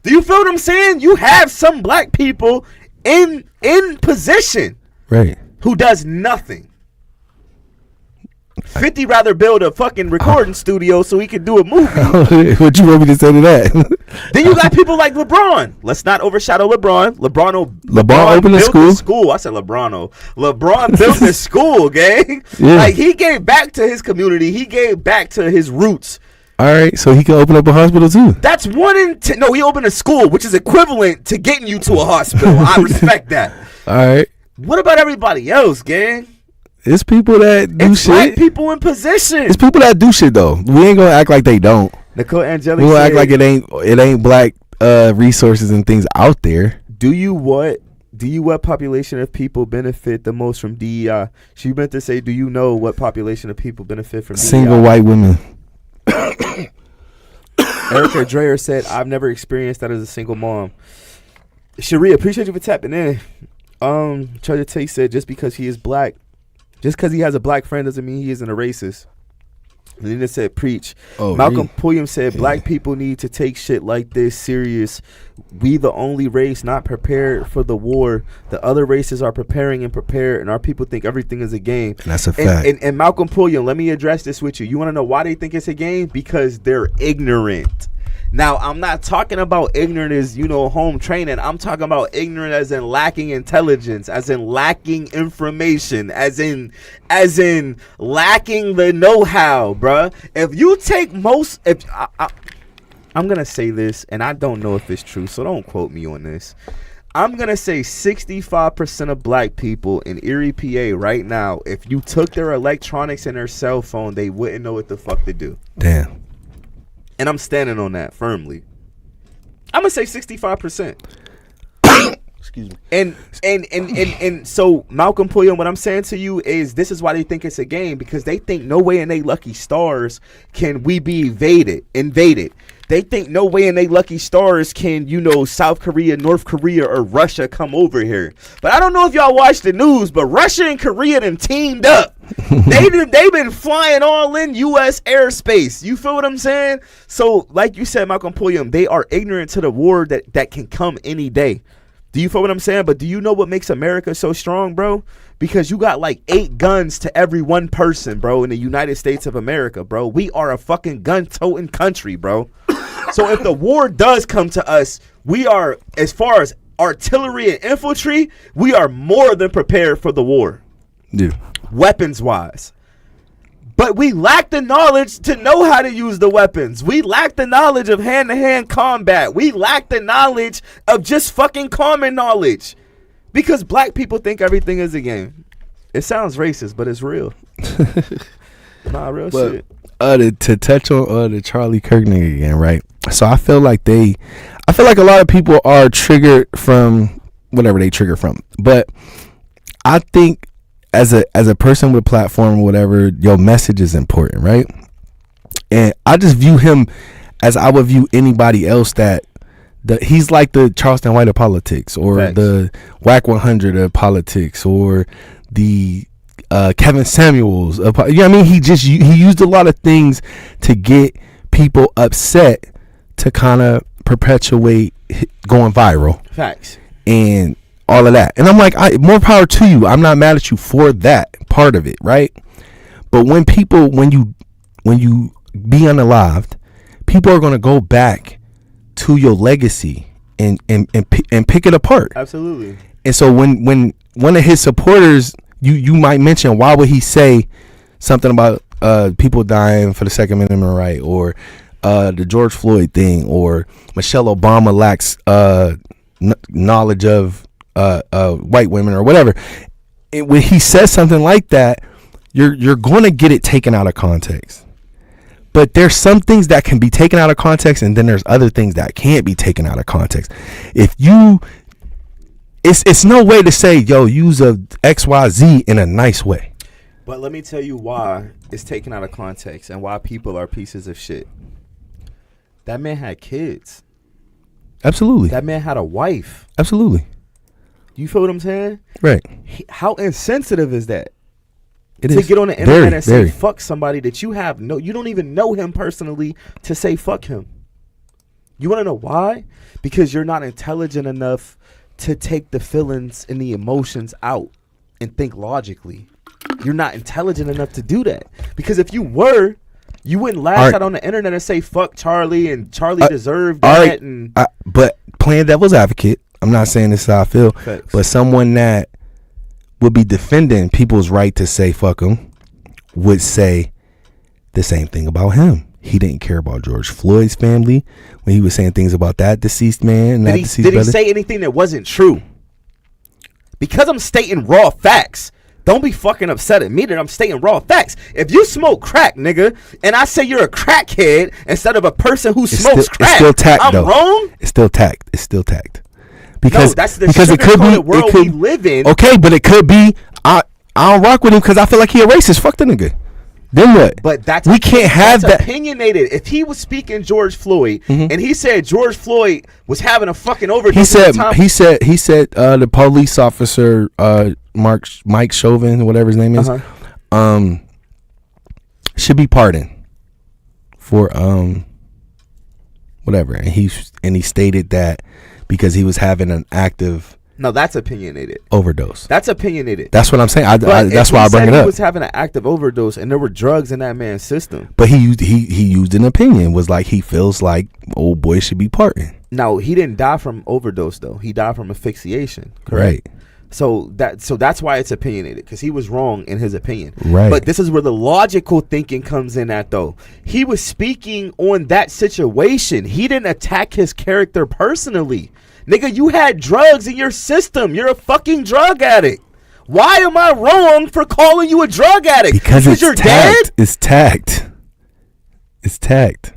Do you feel what I'm saying? You have some black people in position Right. who does nothing. 50 rather build a fucking recording studio so he can do a movie. What you want me to say to that? Then you got people like LeBron. Let's not overshadow LeBron. LeBron opened a built school. the school. I said LeBron. LeBron built the school, gang. Yeah. Like, he gave back to his community. He gave back to his roots. All right, so he can open up a hospital too. That's 1 in 10. No, he opened a school, which is equivalent to getting you to a hospital. I respect that. All right, What about everybody else, gang? it's people that do It's black shit. people in position. It's people that do shit though. We ain't gonna act like they don't. Nicole We Angeli gonna said, act like it ain't black resources and things out there. Do you what population of people benefit the most from DEI? She meant to say, do you know what population of people benefit from Single DEI? white women. Erica Dreyer said, I've never experienced that as a single mom. Sharia, appreciate you for tapping in. Treasure Tate said, just because he is black, just because he has a black friend doesn't mean he isn't a racist. And then it said, preach. Oh, Malcolm Pulliam said, black people need to take shit like this serious. We the only race not prepared for the war. The other races are preparing and prepared, and our people think everything is a game. And that's a fact. And Malcolm Pulliam, let me address this with you. You want to know why they think it's a game? Because they're ignorant. Now, I'm not talking about ignorant as, home training. I'm talking about ignorant as in lacking intelligence, as in lacking information, as in lacking the know-how, bruh. If you take I'm going to say this, and I don't know if it's true, so don't quote me on this. I'm going to say 65% of black people in Erie, PA right now, if you took their electronics and their cell phone, they wouldn't know what the fuck to do. Damn. And I'm standing on that firmly. I'm gonna say 65%. Excuse me. And so Malcolm Pulliam, what I'm saying to you is this is why they think it's a game, because they think no way in they lucky stars can we be invaded. They think no way in they lucky stars can, South Korea, North Korea, or Russia come over here. But I don't know if y'all watch the news, but Russia and Korea done teamed up. They've been flying all in U.S. airspace. You feel what I'm saying? So, like you said, Malcolm Pulliam, they are ignorant to the war that can come any day. Do you feel what I'm saying? But do you know what makes America so strong, bro? Because you got like 8 guns to every one person, bro, in the United States of America, bro. We are a fucking gun-toting country, bro. So if the war does come to us, we are, as far as artillery and infantry, we are more than prepared for the war. Yeah. Weapons-wise. But we lack the knowledge to know how to use the weapons. We lack the knowledge of hand-to-hand combat. We lack the knowledge of just fucking common knowledge. Because black people think everything is a game. It sounds racist, but it's real. Nah, real shit. To touch on the Charlie Kirk nigga again, right? So I feel like a lot of people are triggered from whatever they trigger from. But I think as a person with a platform or whatever, your message is important, right? And I just view him as I would view anybody else he's like the Charleston White of politics, or Facts. the WAC 100 of politics, or the Kevin Samuels. You know what I mean? He used a lot of things to get people upset to kind of perpetuate going viral. Facts. And all of that. And I'm like, more power to you. I'm not mad at you for that part of it, right? But when you be unalived, people are going to go back to your legacy and pick it apart. Absolutely. And so when one of his supporters, you might mention, why would he say something about people dying for the Second Amendment right, or the George Floyd thing, or Michelle Obama lacks knowledge of white women or whatever. When he says something like that, you're going to get it taken out of context. But there's some things that can be taken out of context, and then there's other things that can't be taken out of context. It's no way to say, yo, use a XYZ in a nice way. But let me tell you why it's taken out of context and why people are pieces of shit. That man had kids. Absolutely. That man had a wife. Absolutely. You feel what I'm saying? Right. How insensitive is that? It to is. get on the internet and Very. say fuck somebody that you don't even know him personally, to say fuck him. You want to know why? Because you're not intelligent enough to take the feelings and the emotions out and think logically. You're not intelligent enough to do that. Because if you were, you wouldn't lash out on the internet and say fuck Charlie and Charlie deserved that. But playing devil's advocate, I'm not saying this is how I feel, Facts. but someone that would be defending people's right to say fuck him would say the same thing about him. He didn't care about George Floyd's family when he was saying things about that deceased man. Did he say anything that wasn't true? Because I'm stating raw facts. Don't be fucking upset at me that I'm stating raw facts. If you smoke crack, nigga, and I say you're a crackhead instead of a person who smokes crack, it's still tact, I'm though. wrong? It's still tact. Because that's the because it could be sugar-coated world we live in. Okay, but it could be I don't rock with him because I feel like he a racist. Fuck the nigga. Then what? But we can't have that. Opinionated. If he was speaking George Floyd and he said George Floyd was having a fucking overdose, he said the police officer Mike Chauvin, whatever his name is, should be pardoned for whatever, and he stated that because he was having an active. No, that's opinionated. Overdose. That's opinionated. That's what I'm saying. That's why I bring it up. He was having an active overdose, and there were drugs in that man's system. But he used an opinion. Was like he feels like old boy should be pardoned. No, he didn't die from overdose though. He died from asphyxiation. Correct. Right. So that's why it's opinionated, because he was wrong in his opinion. Right. But this is where the logical thinking comes in at though. He was speaking on that situation. He didn't attack his character personally. Nigga, you had drugs in your system. You're a fucking drug addict. Why am I wrong for calling you a drug addict? Because you're tact. dead? It's tact. It's tact.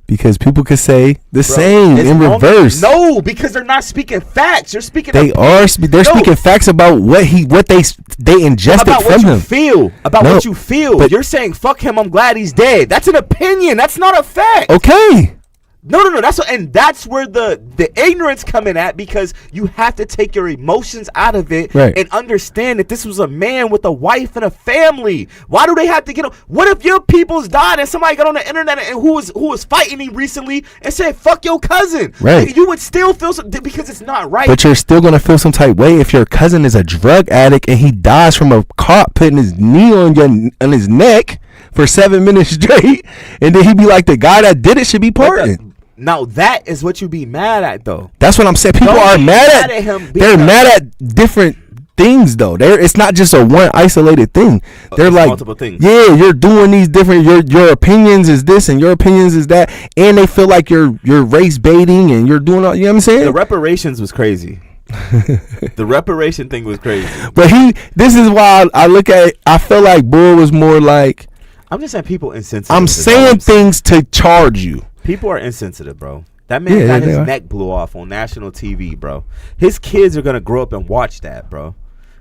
Because people could say the same in reverse. No, because they're not speaking facts. You're speaking. They're speaking facts about what they ingested about from him. What you feel. But you're saying fuck him. I'm glad he's dead. That's an opinion. That's not a fact. Okay. No. That's where the ignorance coming at, because you have to take your emotions out of it and understand that this was a man with a wife and a family. Why do they have to get on? What if your people's died and somebody got on the internet and who was fighting him recently and said fuck your cousin? Right. You would still feel because it's not right. But you're still gonna feel some type way if your cousin is a drug addict and he dies from a cop putting his knee on his neck for 7 minutes straight, and then he be like, the guy that did it should be pardoned. Now that is what you be mad at though. That's what I'm saying. People are mad at him. They're mad at different things though. It's not just a one isolated thing. They're like multiple things. Yeah, you're doing these different. Your opinions is this and your opinions is that, and they feel like you're race baiting and you're doing all. You know what I'm saying? The reparations was crazy. The reparation thing was crazy. But this is why I look at it. I feel like Bull was more like. I'm just saying people insensitive. I'm saying things to charge you. People are insensitive, bro. That man got his neck blew off on national TV, bro. His kids are going to grow up and watch that, bro.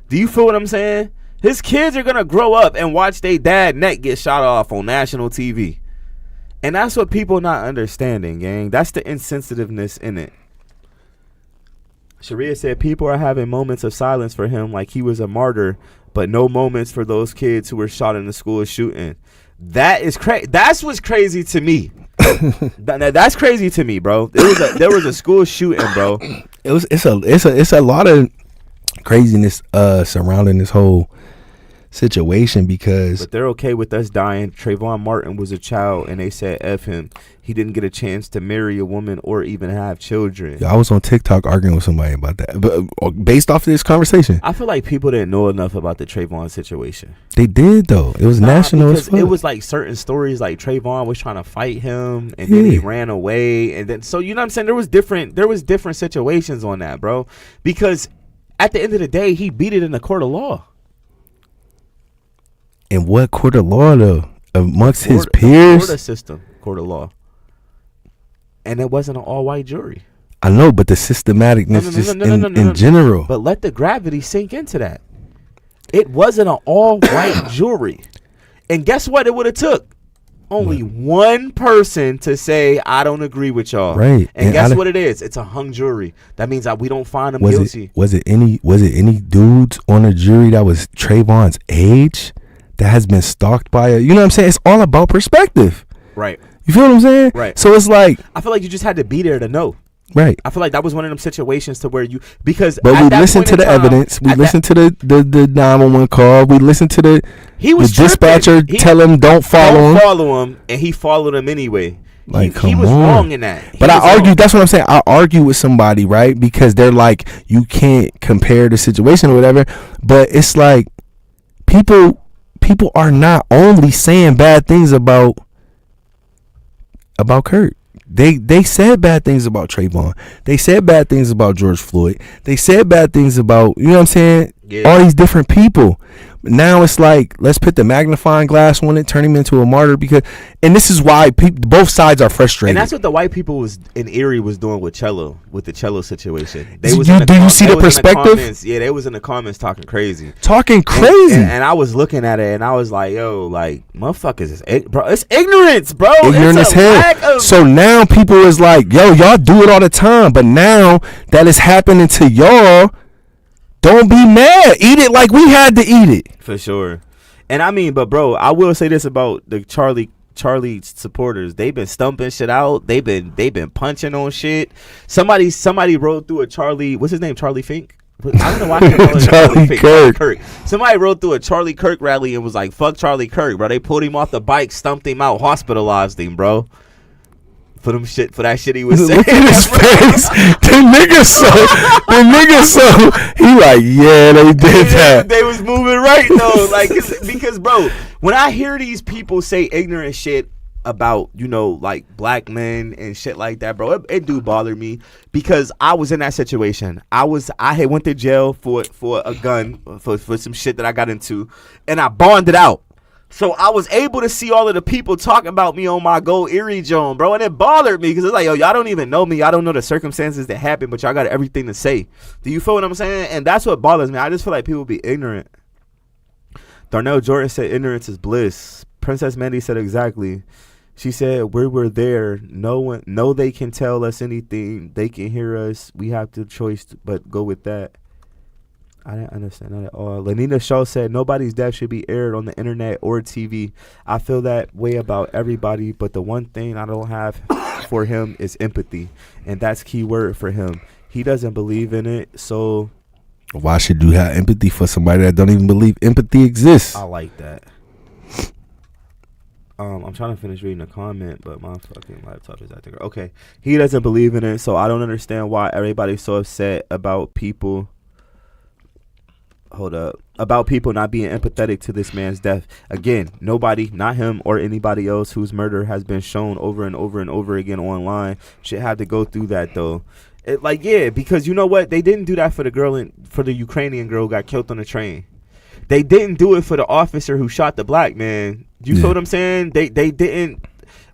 Do you feel what I'm saying? His kids are going to grow up and watch their dad neck get shot off on national TV. And that's what people not understanding, gang. That's the insensitiveness in it. Sharia said people are having moments of silence for him like he was a martyr, but no moments for those kids who were shot in the school shooting. That is crazy. That's what's crazy to me. That's crazy to me, bro. There was a school shooting, bro. It's a lot of craziness surrounding this whole situation, because but they're okay with us dying. Trayvon Martin was a child and they said F him. He didn't get a chance to marry a woman or even have children. Yeah, I was on TikTok arguing with somebody about that, but based off of this conversation, I feel like people didn't know enough about the Trayvon situation. They did though. It was national as fuck. It was like certain stories, like Trayvon was trying to fight him and then he ran away, and then so you know what I'm saying, there was different situations on that, bro, because at the end of the day he beat it in the court of law. In what court of law though? Amongst his peers? Florida system, court of law. And it wasn't an all-white jury. I know, but the systematicness in general. But let the gravity sink into that. It wasn't an all-white jury. And guess what it would have took? Only one person to say, I don't agree with y'all. Right. And guess what it is? It's a hung jury. That means that we don't find them guilty. Was it any dudes on the jury that was Trayvon's age? that has been stalked by a, you know what I'm saying? It's all about perspective. Right. You feel what I'm saying? Right. So it's like, I feel like you just had to be there to know. right. I feel like that was one of them situations to where you, because But at we that listened point to in the time, evidence. We at listened to the 911 call. We listened to the He was dispatcher tripping. tell him don't follow him. Follow him, and he followed him anyway. Like, he come was on. wrong in that. But I argue, that's what I'm saying. I argue with somebody, right? Because they're like, you can't compare the situation or whatever. But it's like, people are not only saying bad things about Kurt. They said bad things about Trayvon. They said bad things about George Floyd. They said bad things about, you know what I'm saying? Yeah. All these different people. Now it's like, let's put the magnifying glass on it, turn him into a martyr, because, and this is why both sides are frustrated. And that's what the white people was in Erie was doing with Cello, with the Cello situation. Do you see the perspective? Yeah, they was in the comments talking crazy. Talking crazy. And I was looking at it and I was like, yo, like, motherfuckers is bro, it's ignorance, bro. Ignorant as It's a lack hell. of- So now people is like, yo, y'all do it all the time, but now that it's happening to y'all, don't be mad. Eat it like we had to eat it. For sure. And I mean, but bro, I will say this about the Charlie supporters. They've been stumping shit out. They've been punching on shit. Somebody rode through a Charlie, what's his name? Charlie Fink? I don't know why I can't call him Charlie Fink. Kirk. Charlie Kirk. Somebody rode through a Charlie Kirk rally and was like, fuck Charlie Kirk, bro. They pulled him off the bike, stumped him out, hospitalized him, bro. For that shit he was saying. Look at his face. The nigga so he like, yeah, they did that. They was moving right though, like because bro, when I hear these people say ignorant shit about, you know, like black men and shit like that, bro, it do bother me, because I was in that situation. I had went to jail for a gun for some shit that I got into, and I bonded out. So I was able to see all of the people talking about me on my Go Erie Joan, bro, and it bothered me because it's like, yo, y'all don't even know me. Y'all don't know the circumstances that happened, but y'all got everything to say. Do you feel what I'm saying? And that's what bothers me. I just feel like people be ignorant. Darnell Jordan said ignorance is bliss. Princess Mandy said exactly. She said, we were there. No, they can tell us anything. They can hear us. We have the choice, but go with that. I didn't understand that at all. Lenina Shaw said, nobody's death should be aired on the internet or TV. I feel that way about everybody, but the one thing I don't have for him is empathy, and that's key word for him. He doesn't believe in it, so why should you have empathy for somebody that don't even believe empathy exists? I like that. I'm trying to finish reading the comment, but my fucking laptop is acting. Okay, he doesn't believe in it, so I don't understand why everybody's so upset about people. Hold up. About people not being empathetic to this man's death. Again, nobody, not him or anybody else whose murder has been shown over and over and over again online, should have to go through that though. Because you know what? They didn't do that for the Ukrainian girl who got killed on the train. They didn't do it for the officer who shot the black man. You feel what I'm saying? They didn't.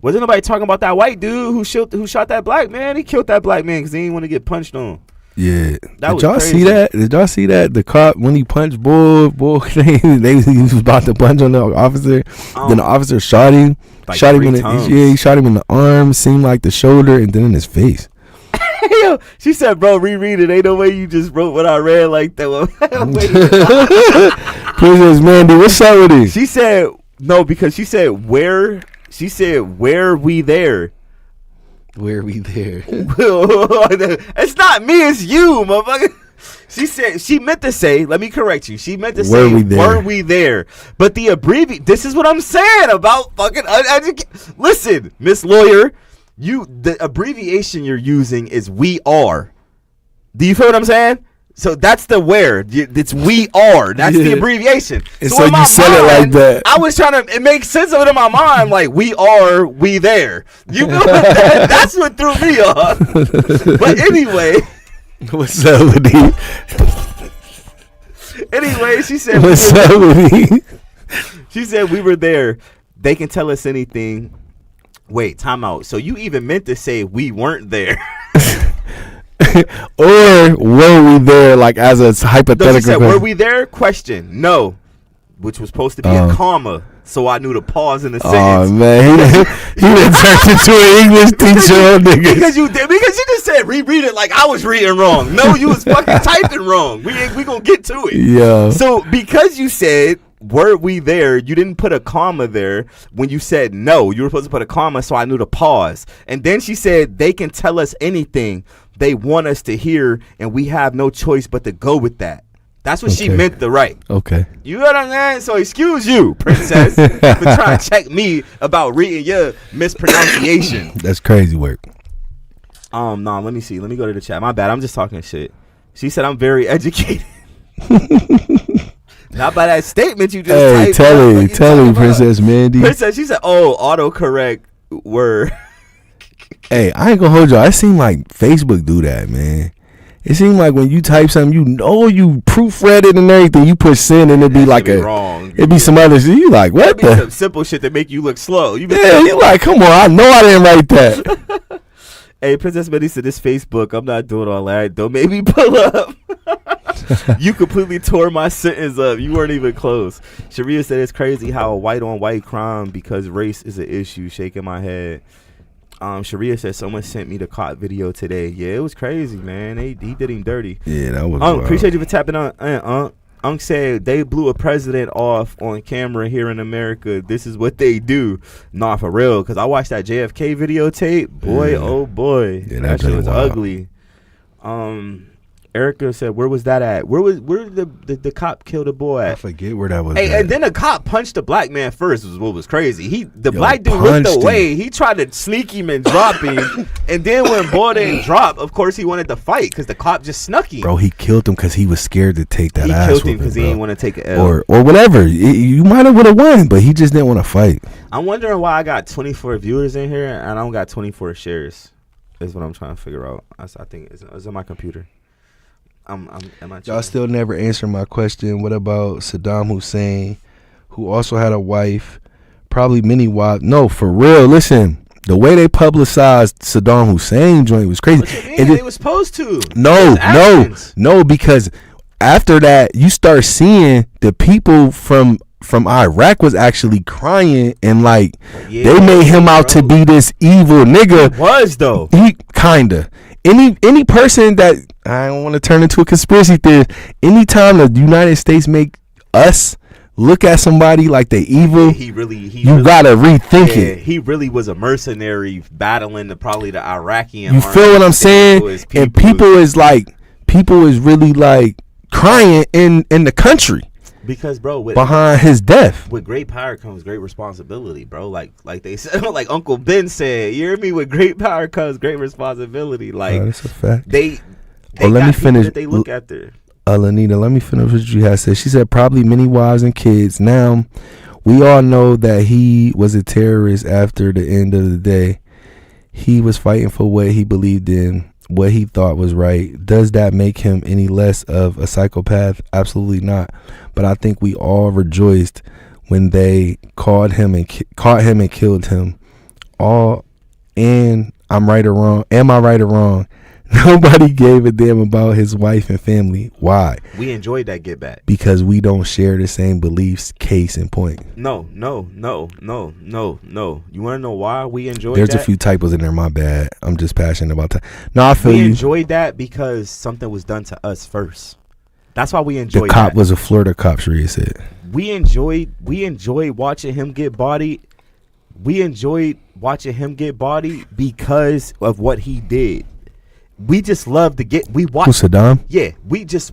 Wasn't nobody talking about that white dude who shot that black man? He killed that black man because he didn't want to get punched on. Yeah. Did y'all see that? Did y'all see that? The cop, when he punched Bull, he was about to punch on the officer. Then the officer shot him. Like shot him in he shot him in the arm, seemed like the shoulder, and then in his face. Yo, she said, bro, reread it. Ain't no way you just wrote what I read like that. Princess Mandy, what's up with it? She said, no, because she said, where we there? Where we there? It's not me, it's you, motherfucker. She said, she meant to say, let me correct you. She meant to say, were we there? But the this is what I'm saying about fucking listen, Miss Lawyer, the abbreviation you're using is we are. Do you feel what I'm saying? So that's the where. It's we are. That's the abbreviation. And so you said it like that. I was trying to. It makes sense of it in my mind. Like we there. You know that's what threw me off. But anyway, what's up with you? Anyway, she said. What's up with you? She said we were there. They can tell us anything. Wait, time out. So you even meant to say we weren't there. Or were we there, like as a hypothetical? No, she said, were we there? Question. No. Which was supposed to be a comma, so I knew to pause in the sentence. Oh man, he done turned into an English teacher, nigga. Because you just said reread it like I was reading wrong. No, you was fucking typing wrong. We gonna get to it. Yeah. So because you said were we there? You didn't put a comma there when you said no. You were supposed to put a comma, so I knew to pause. And then she said they can tell us anything they want us to hear, and we have no choice but to go with that. That's what she meant to write. Okay. You know what I'm saying? So excuse you, princess, for trying to check me about reading your mispronunciation. That's crazy work. No, let me see. Let me go to the chat. My bad. I'm just talking shit. She said I'm very educated. Not by that statement you just Hey, typed. tell me, Princess Mandy. Princess, she said, oh, autocorrect word. Hey, I ain't gonna hold y'all. It seemed like Facebook do that, man. It seemed like when you type something, you proofread it and everything, you push send and it'd be like wrong. It'd be some other shit. You like, what That'd be the? some simple shit that make you look slow. You like, come on, I know I didn't write that. Hey, Princess Betty said, this Facebook, I'm not doing all that. Don't make me pull up. You completely tore my sentence up. You weren't even close. Sharia said it's crazy how a white on white crime because race is an issue. Shaking my head. Sharia said someone sent me the caught video today. Yeah, it was crazy, man. He did him dirty. Yeah, that was wild. Appreciate you for tapping on. Unc said they blew a president off on camera here in America. This is what they do. Nah, for real. Because I watched that JFK videotape. Boy, oh boy. Yeah, that shit was wild. ugly. Erica said, where was that at? Where the cop killed a boy I at? forget where that was. Hey, at. and then the cop punched the black man first, was what was crazy. The Yo, black dude looked punched away. He tried to sneak him and drop him. And then when boy didn't drop, of course he wanted to fight because the cop just snuck him. Bro, he killed him because he was scared to take that He ass killed him whooping, because he bro. didn't want to take an L. Or whatever. You might have would have won, but he just didn't want to fight. I'm wondering why I got 24 viewers in here and I don't got 24 shares. Is what I'm trying to figure out. I think it's on my computer. Y'all still never answered my question. What about Saddam Hussein, who also had a wife, probably many wives? No, for real. Listen, the way they publicized Saddam Hussein joint was crazy. What you mean? They was supposed to. No, because after that, you start seeing the people from Iraq was actually crying and like they made him out to be this evil nigga. He was though. He kinda. Any person that I don't want to turn into a conspiracy theorist. Anytime the United States make us look at somebody like they evil, He really gotta rethink it. He really was a mercenary battling probably the Iraqi. You feel what I'm saying? And people is really like crying in the country because bro, behind his death. With great power comes great responsibility, bro. Like they said, like Uncle Ben said. You hear me? With great power comes great responsibility. Like that's a fact. They let me finish. That they look after. Lanita, let me finish what you had said. She said probably many wives and kids. Now, we all know that he was a terrorist after the end of the day. He was fighting for what he believed in, what he thought was right. Does that make him any less of a psychopath? Absolutely not. But I think we all rejoiced when they caught him and killed him. And I'm right or wrong. Am I right or wrong? Nobody gave a damn about his wife and family. Why? We enjoyed that get back. Because we don't share the same beliefs, case in point. No. You want to know why we enjoyed There's that? a few typos in there, my bad. I'm just passionate about that. No, I feel we you. enjoyed that because something was done to us first. That's why we enjoyed The cop that. was a Florida cop, Sharia said. We enjoyed watching him get bodied. We enjoyed watching him get bodied because of what he did. We just love to get. We watch. Who, Saddam? Yeah, we just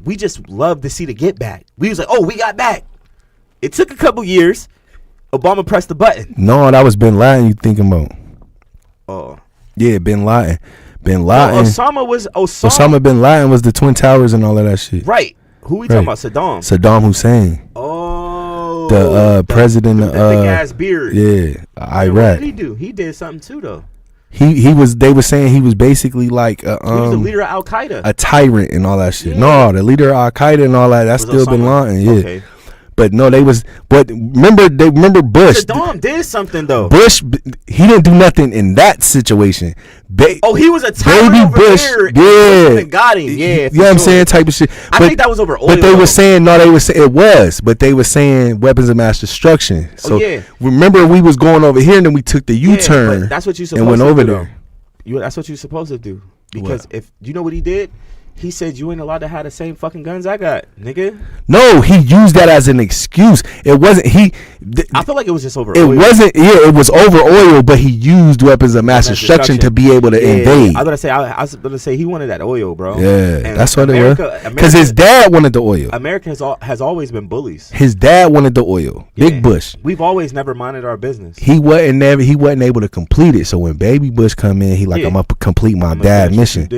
love to see the get back. We was like, oh, we got back. It took a couple years. Obama pressed the button. No, that was Bin Laden you thinking about. Oh, yeah, Bin Laden. Osama Bin Laden was the Twin Towers and all of that shit. Right. Who we talking about? Saddam. Saddam Hussein. Oh, the president of big ass beard. Yeah, Iraq. What did he do? He did something too, though. They were saying he was basically like he was the leader of Al Qaeda, a tyrant and all that shit. Yeah. No, the leader of Al Qaeda and all that. That's still Bin Laden. Yeah. Okay. But no, remember Bush. Saddam did something though. Bush, he didn't do nothing in that situation. He was a tyrant baby over Bush, there. yeah, And got him. Yeah, you know what I'm saying, type of shit. I think that was over oil. But they were saying but they were saying weapons of mass destruction. So remember, we was going over here and then we took the U-turn. That's what you supposed and went to over do, there. That's what you're supposed to do because if you know what he did. He said you ain't allowed to have the same fucking guns I got, nigga. No, he used that as an excuse. It wasn't I feel like it was just over. It oil. wasn't. Yeah, it was over oil, but he used weapons of mass destruction to be able to invade. I was gonna say he wanted that oil, bro. Yeah, and that's what it was. Because his dad wanted the oil. America has always been bullies. His dad wanted the oil. Big Bush. We've always never minded our business. He wasn't able to complete it. So when Baby Bush come in, he like, I'm gonna complete my dad mission.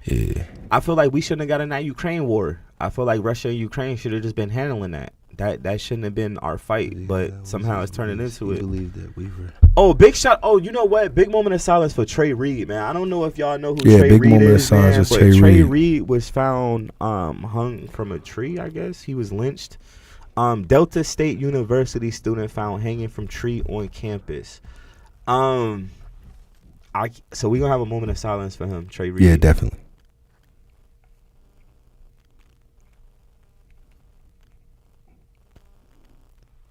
Yeah. I feel like we shouldn't have gotten that Ukraine war. I feel like Russia and Ukraine should have just been handling that. That shouldn't have been our fight, but somehow it's turning into it. Believe that we were. Oh, big shot! Oh, you know what? Big moment of silence for Trey Reed, man. I don't know if y'all know who Yeah, Trey big Reed moment of is, silence man, for but Trey Trey Reed. Reed was found hung from a tree. I guess he was lynched. Delta State University student found hanging from tree on campus. So we gonna have a moment of silence for him, Trey Reed. Yeah, definitely.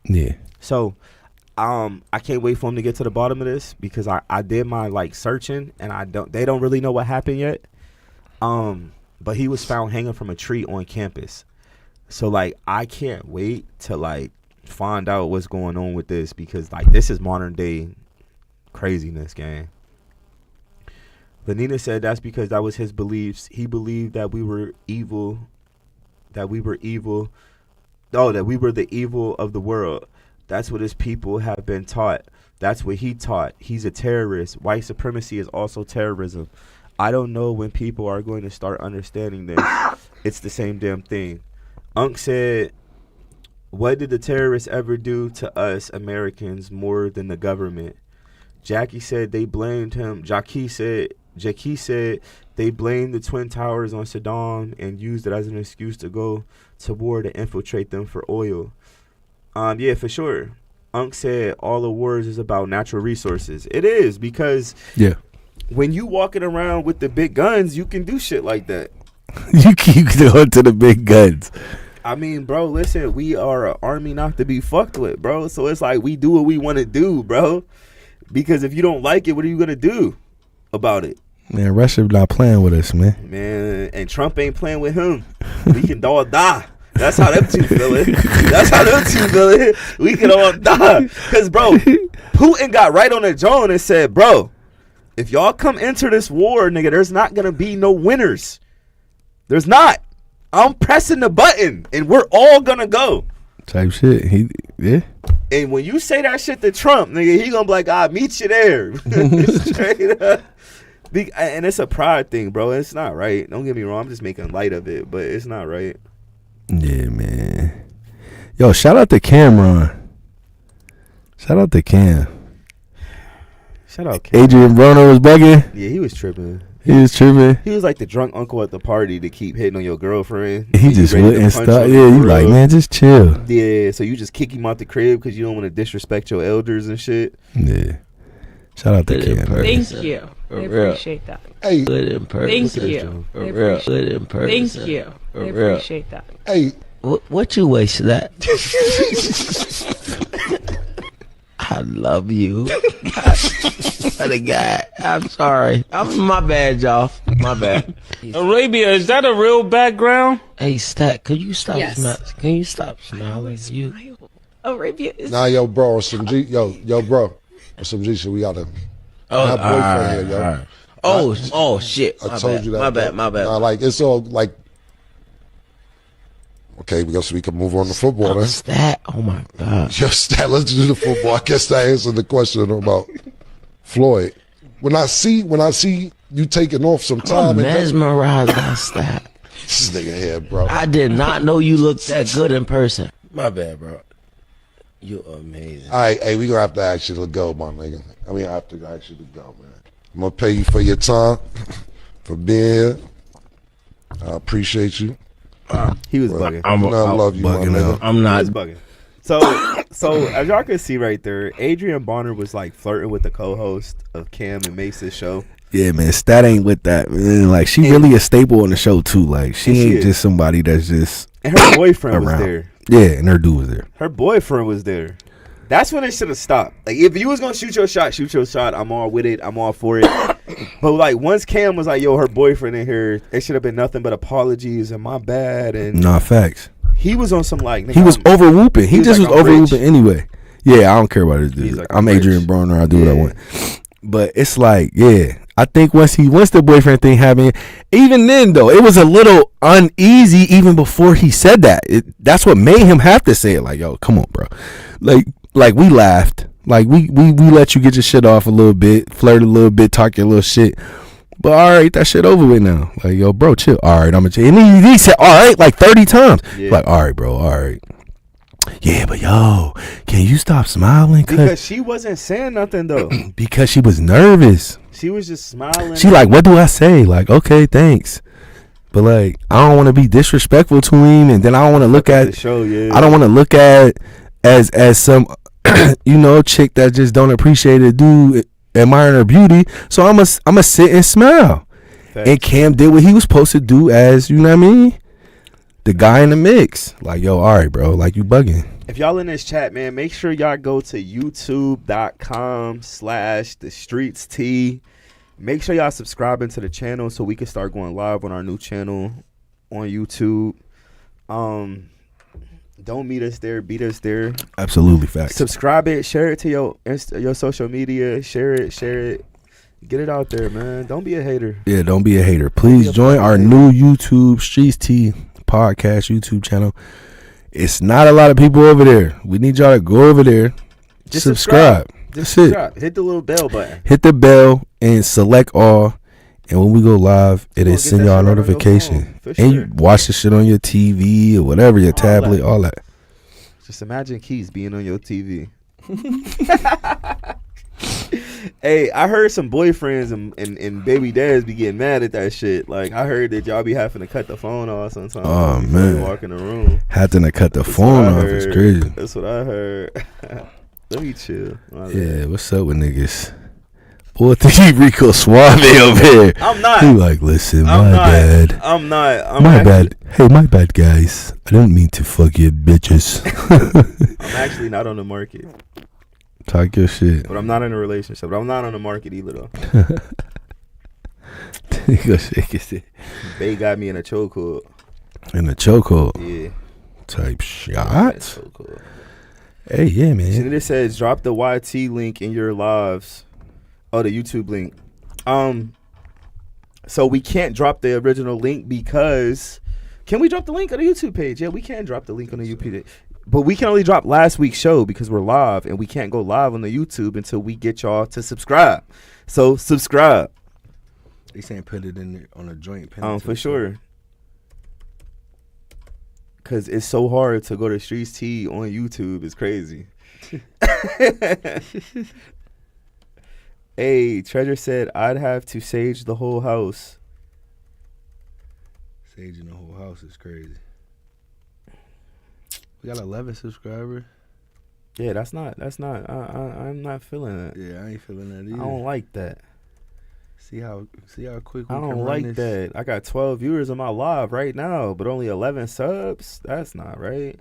Yeah. So, I can't wait for him to get to the bottom of this because I did my like searching and they don't really know what happened yet. But he was found hanging from a tree on campus. So like I can't wait to like find out what's going on with this because like this is modern day craziness, gang. Vanina said that's because that was his beliefs. He believed that we were evil. That we were evil. Oh, that we were the evil of the world. That's what his people have been taught. That's what he taught. He's a terrorist. White supremacy is also terrorism. I don't know when people are going to start understanding this. It's the same damn thing. Unc said, what did the terrorists ever do to us Americans more than the government? Jackie said they blamed him. Jackie said they blamed the Twin Towers on Saddam and used it as an excuse to go to war to infiltrate them for oil. Yeah, for sure. Unc said all the wars is about natural resources. It is because when you walking around with the big guns, you can do shit like that. You keep going to the big guns. I mean, bro, listen, we are an army not to be fucked with, bro. So it's like we do what we want to do, bro. Because if you don't like it, what are you going to do about it? Man, Russia not playing with us, man. Man, and Trump ain't playing with him. We can all die. That's how them two feeling. That's how them two feeling. We can all die. Because, bro, Putin got right on the drone and said, bro, if y'all come enter this war, nigga, there's not going to be no winners. There's not. I'm pressing the button, and we're all going to go. Type shit. Yeah. And when you say that shit to Trump, nigga, he going to be like, I'll meet you there. Straight up. And it's a pride thing, bro. It's not right. Don't get me wrong. I'm just making light of it, but it's not right. Yeah, man. Yo, shout out to Cameron. Shout out to Cam. Shout out Cam. Adrian Broner was bugging. Yeah, he was tripping. He was tripping. He was like the drunk uncle at the party to keep hitting on your girlfriend. He just wouldn't stop. Yeah, you like, man, just chill. Yeah, so you just kick him out the crib because you don't want to disrespect your elders and shit. Yeah. Shout out to Cam. Thank you. I appreciate that. Hey, Thank you. I appreciate Thank you. I appreciate that. Hey, what you waste that? I love you. What a guy. I'm sorry. My bad, y'all. My bad. Arabia, is that a real background? Hey, Stat, could you stop Yes. Can you stop smiling? You. Arabia is. nah, yo, bro, some G, yo, bro, some G shit. We got to. Oh, my boyfriend here, yo. right. Oh, shit. I told you that. My bad. Nah, like it's all like. Okay, we can move on to football then. Stat. Oh my God. Yo, Stat, let's do the football. I guess that answered the question about Floyd. When I see you taking off some I'm time, mesmerized by Stat. this nigga here, bro. I did not know you looked that good in person. My bad, bro. You're amazing. All right, hey, we gonna have to ask you to go, my nigga. I mean, I have to ask you to go, man. I'm gonna pay you for your time, for being here. I appreciate you. He was bugging. I love you, my nigga. I'm He not. was bugging. So as y'all can see right there, Adrian Bonner was like flirting with the co-host of Cam and Mace's show. Yeah, man. Stat ain't with that, man. Like, she really a staple on the show, too. Like, she ain't just somebody that's just And her boyfriend was around. there. Yeah, and her dude was there. Her boyfriend was there. That's when it should have stopped. Like, if you was gonna shoot your shot, I'm all with it. I'm all for it. But like once Cam was like, "Yo, her boyfriend in here," it should have been nothing but apologies and my bad. And Nah, facts. he was on some like He was over whooping. He just like, was I'm over rich. whooping anyway. Yeah, I don't care about it, dude. He's like, I'm I'm Adrian rich. Broner. I do what I Yeah. want. But it's like, yeah, I think once the boyfriend thing happened, even then though, it was a little uneasy even before he said that. That's what made him have to say it. Like, yo, come on, bro. Like we laughed. Like we let you get your shit off a little bit, flirt a little bit, talk your little shit. But all right, that shit over with now. Like, yo, bro, chill. All right, I'm gonna chill. And he said, all right, like 30 times. Yeah. Like, all right, bro, all right. Yeah, but yo, can you stop smiling? because she wasn't saying nothing though. Because she was nervous. She was just smiling. She like, what do I say? Like, okay, thanks. But like, I don't want to be disrespectful to him, and then I don't want to look at the show. Yeah, I don't want to look at as some chick that just don't appreciate a dude admiring her beauty. So I'ma sit and smile. Facts. And Cam did what he was supposed to do as, you know what I mean? The guy in the mix. Like, yo, all right, bro. Like, you bugging. If y'all in this chat, man, make sure y'all go to youtube.com/thestreetst. Make sure y'all subscribing to the channel so we can start going live on our new channel on YouTube. Don't meet us there, beat us there. Absolutely, facts. Subscribe it, share it to your social media, share it. Get it out there, man. Don't be a hater. Yeah, don't be a hater. Please join our new YouTube Streets T podcast YouTube channel. It's not a lot of people over there. We need y'all to go over there. Just subscribe. Just That's subscribe. Hit the little bell button. Hit the bell and select all. And when we go live, Gonna it'll get send that y'all a shit right on your notification. phone, for And sure. you watch the shit on your TV or whatever, your tablet, all that. Just imagine Keys being on your TV. Hey, I heard some boyfriends and baby dads be getting mad at that shit. Like, I heard that y'all be having to cut the phone off sometimes. Oh, before you man. walk in the room. Having to cut the That's phone what I off is heard. crazy. That's what I heard. Let me chill. My Yeah, bad. what's up with niggas? Boy, think he Rico Suave over here. I'm not. He like, listen, I'm my not. bad. I'm not. I'm My actually, bad. Hey, my bad, guys. I don't mean to fuck you, bitches. I'm actually not on the market. Talk your shit. But I'm not in a relationship. But I'm not on the market either, though. He go shake his head. They got me in a chokehold. In the chokehold Yeah. type shot. Chokehold. Hey, yeah, And man. it says drop the YT link in your lives. Oh, the YouTube link. So we can't drop the original link because can we drop the link on the YouTube page? Yeah, we can drop the link on the YouTube page. But we can only drop last week's show because we're live and we can't go live on the YouTube until we get y'all to subscribe. So subscribe. They saying put it in there on a joint For sure. Cause it's so hard to go to Streets T on YouTube. It's crazy. Hey, Treasure said I'd have to sage the whole house. Saging the whole house is crazy. We got 11 subscribers. Yeah, that's not. I'm not feeling that. Yeah, I ain't feeling that I either. don't like that. See how quick we I can don't run like this? that. I got 12 viewers on my live right now, but only 11 subs. That's not right.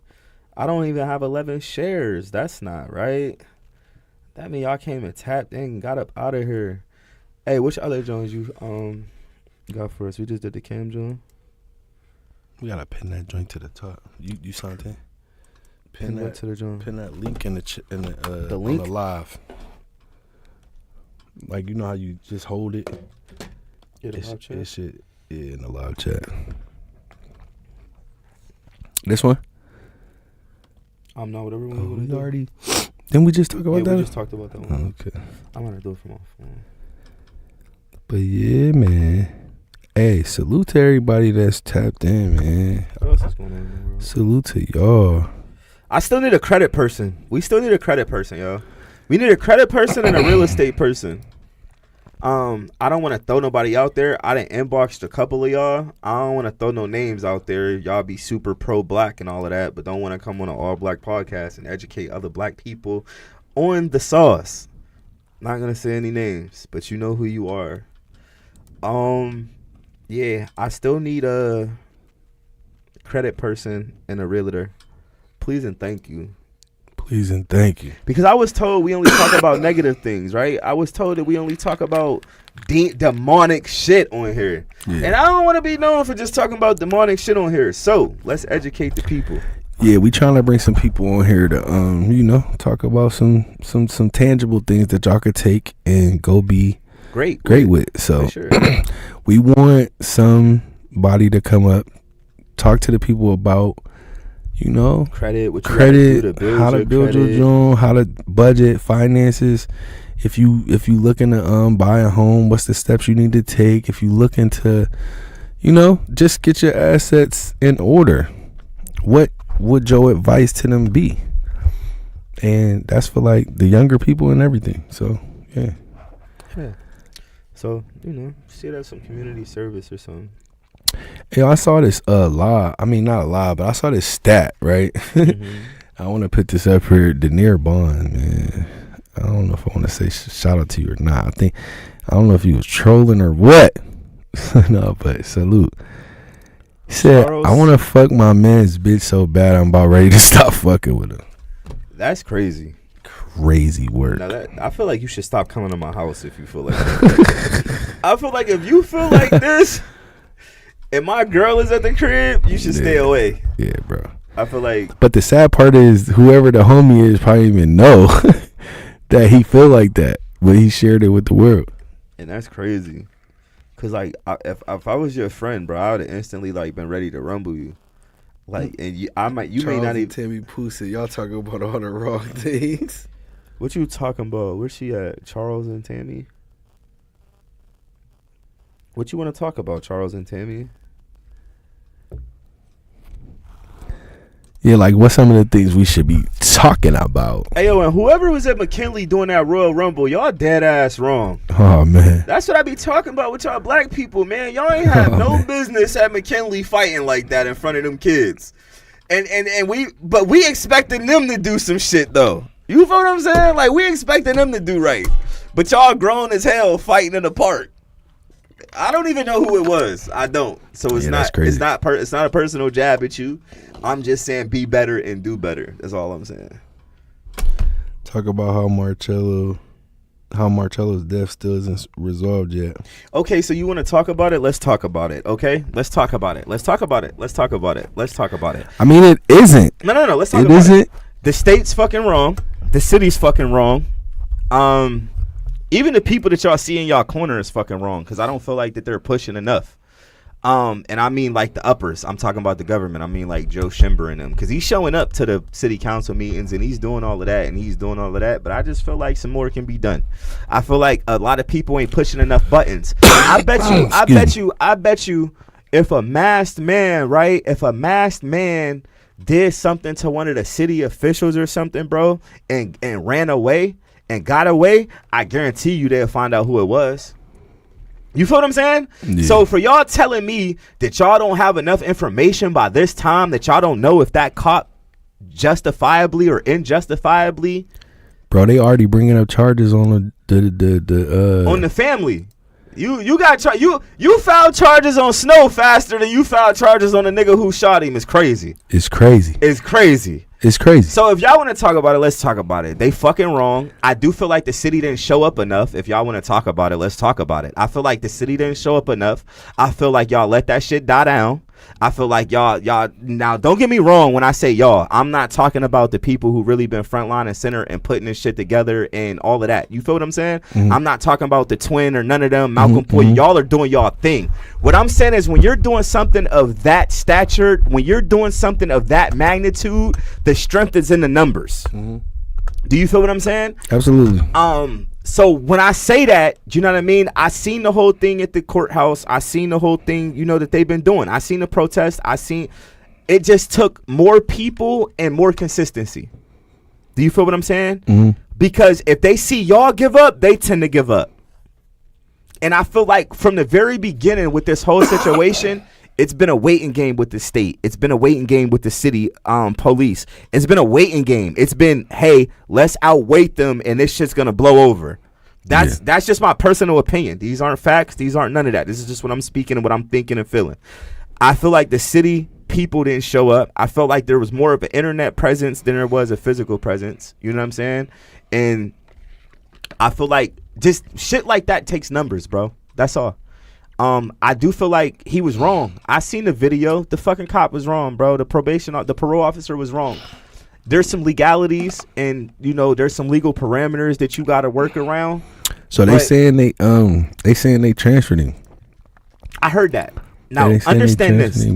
I don't even have 11 shares. That's not right. That mean y'all came and tapped in and got up out of here. Hey, which other Jones you got for us? We just did the Cam Jones. We gotta pin that joint to the top. You something? Pin that to the Jones. Pin that link in the The link? on the live. Like, you know how you just hold it? Yeah, the live chat. It should, yeah, in the live chat. This one? No, whatever one Oh, you want we to do. already. Didn't we just talk about Yeah, that? we just talked about that one. Oh, okay. I'm gonna do it from my phone. But yeah, man. Hey, salute to everybody that's tapped in, man. What else is going on in the world? Salute to y'all. I still need a credit person. We still need a credit person, yo. We need a credit person and a real estate person. I don't want to throw nobody out there. I done inboxed a couple of y'all. I don't want to throw no names out there. Y'all be super pro-black and all of that, but don't want to come on an all-black podcast and educate other black people on the sauce. Not going to say any names, but you know who you are. Yeah, I still need a credit person and a realtor. Please and thank you. Please and thank you. Because I was told we only talk about negative things, right? I was told that we only talk about demonic shit on here. And I don't want to be known for just talking about demonic shit on here. So let's educate the people. Yeah, we trying to bring some people on here to talk about some tangible things that y'all could take and go be great with. So sure. We want somebody to come up, talk to the people about credit, how to build your joint, how to budget, finances. If you looking to buy a home, what's the steps you need to take? If you looking to, just get your assets in order, what would your advice to them be? And that's for like the younger people and everything. So yeah. So see that some community service or something. Yeah, I saw this not a lie, but I saw this stat, right? Mm-hmm. I want to put this up here. Denier Bond, man. I don't know if I want to say shout out to you or not. I don't know if he was trolling or what. No, but salute. He said, Charles, I want to fuck my man's bitch so bad I'm about ready to stop fucking with him. That's crazy. Crazy work. Now I feel like you should stop coming to my house if you feel like that. I feel like if you feel like this and my girl is at the crib, you should stay away. Yeah, bro. I feel like. But the sad part is whoever the homie is probably even know that he feel like that, but he shared it with the world. And that's crazy. Cause like if I was your friend, bro, I would have instantly like been ready to rumble you. Like, and you Charles may not even. Tammy Pussy, y'all talking about all the wrong things. What you talking about? Where's she at? Charles and Tammy? What you want to talk about, Charles and Tammy? Yeah, like what's some of the things we should be talking about? Hey, yo, and whoever was at McKinley doing that Royal Rumble, y'all dead ass wrong. Oh, man. That's what I be talking about with y'all black people, man. Y'all ain't have no business at McKinley fighting like that in front of them kids. And we expecting them to do some shit, though. You feel what I'm saying? Like, we expecting them to do right. But y'all grown as hell fighting in the park. I don't even know who it was. I don't. So it's not a personal jab at you. I'm just saying be better and do better. That's all I'm saying. Talk about how Marcello's death still isn't resolved yet. Okay, so you want to talk about it? Let's talk about it. Okay? Let's talk about it. Let's talk about it. Let's talk about it. Let's talk about it. I mean, it isn't. No. Let's talk about it. It isn't. The state's fucking wrong. The city's fucking wrong. Even the people that y'all see in y'all corner is fucking wrong because I don't feel like that they're pushing enough. And I mean like the uppers. I'm talking about the government. I mean like Joe Schimber and them because he's showing up to the city council meetings and he's doing all of that and he's doing all of that. But I just feel like some more can be done. I feel like a lot of people ain't pushing enough buttons. I bet you if a masked man, right? If a masked man did something to one of the city officials or something, bro, and ran away and got away, I guarantee you they'll find out who it was. You feel what I'm saying? Yeah. So for y'all telling me that y'all don't have enough information by this time, that y'all don't know if that cop justifiably or injustifiably, bro, they already bringing up charges on the family. You got you filed charges on Snow faster than you filed charges on the nigga who shot him. It's crazy. It's crazy. It's crazy. It's crazy. So if y'all want to talk about it, let's talk about it. They fucking wrong. I do feel like the city didn't show up enough. If y'all want to talk about it, let's talk about it. I feel like the city didn't show up enough. I feel like y'all let that shit die down. I feel like y'all now don't get me wrong when I say y'all. I'm not talking about the people who really been frontline and center and putting this shit together and all of that. You feel what I'm saying? Mm-hmm. I'm not talking about the twin or none of them. Malcolm Poy. Y'all are doing y'all thing. What I'm saying is when you're doing something of that stature, when you're doing something of that magnitude, the strength is in the numbers. Mm-hmm. Do you feel what I'm saying? Absolutely. So when I say that, you know what I mean? I seen the whole thing at the courthouse. I seen the whole thing, that they've been doing. I seen the protest. I seen it just took more people and more consistency. Do you feel what I'm saying? Mm-hmm. Because if they see y'all give up, they tend to give up. And I feel like from the very beginning with this whole situation, it's been a waiting game with the state. It's been a waiting game with the city police. It's been a waiting game. It's been, hey, let's outweight them and this shit's going to blow over. That's just my personal opinion. These aren't facts. These aren't none of that. This is just what I'm speaking and what I'm thinking and feeling. I feel like the city people didn't show up. I felt like there was more of an internet presence than there was a physical presence. You know what I'm saying? And I feel like Just shit like that takes numbers, bro. That's all. I do feel like he was wrong. I seen the video. The fucking cop was wrong, bro. The parole officer was wrong. There's some legalities, and there's some legal parameters that you got to work around. So they saying they transferred him. I heard that. Now understand this.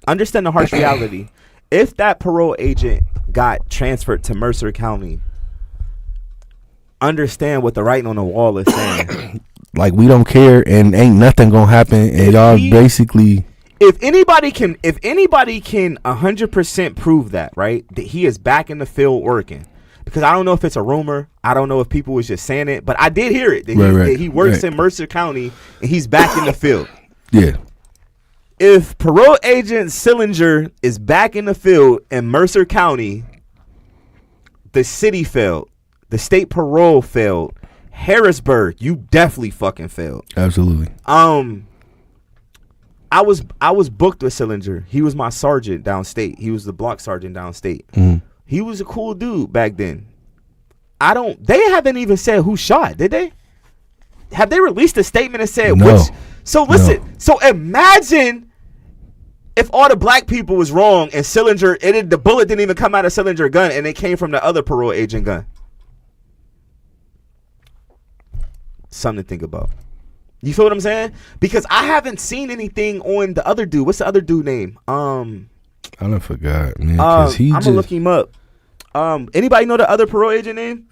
Understand the harsh reality. If that parole agent got transferred to Mercer County, understand what the writing on the wall is saying. Like, we don't care and ain't nothing gonna happen, and y'all basically. If anybody can 100% prove that, right, that he is back in the field working, because I don't know if it's a rumor, I don't know if people was just saying it, but I did hear it that he works in Mercer County and he's back in the field. Yeah. If parole agent Sillinger is back in the field in Mercer County, the city failed, the state parole failed. Harrisburg, you definitely fucking failed. Absolutely. I was booked with Sillinger. He was my sergeant downstate. He was the block sergeant downstate. Mm. He was a cool dude back then. They haven't even said who shot, did they? Have they released a statement and said which? So listen, so imagine if all the black people was wrong and the bullet didn't even come out of Sillinger's gun and it came from the other parole agent gun. Something to think about. You feel what I'm saying? Because I haven't seen anything on the other dude. What's the other dude name? I done forgot, man. I'm gonna look him up. Anybody know the other parole agent name?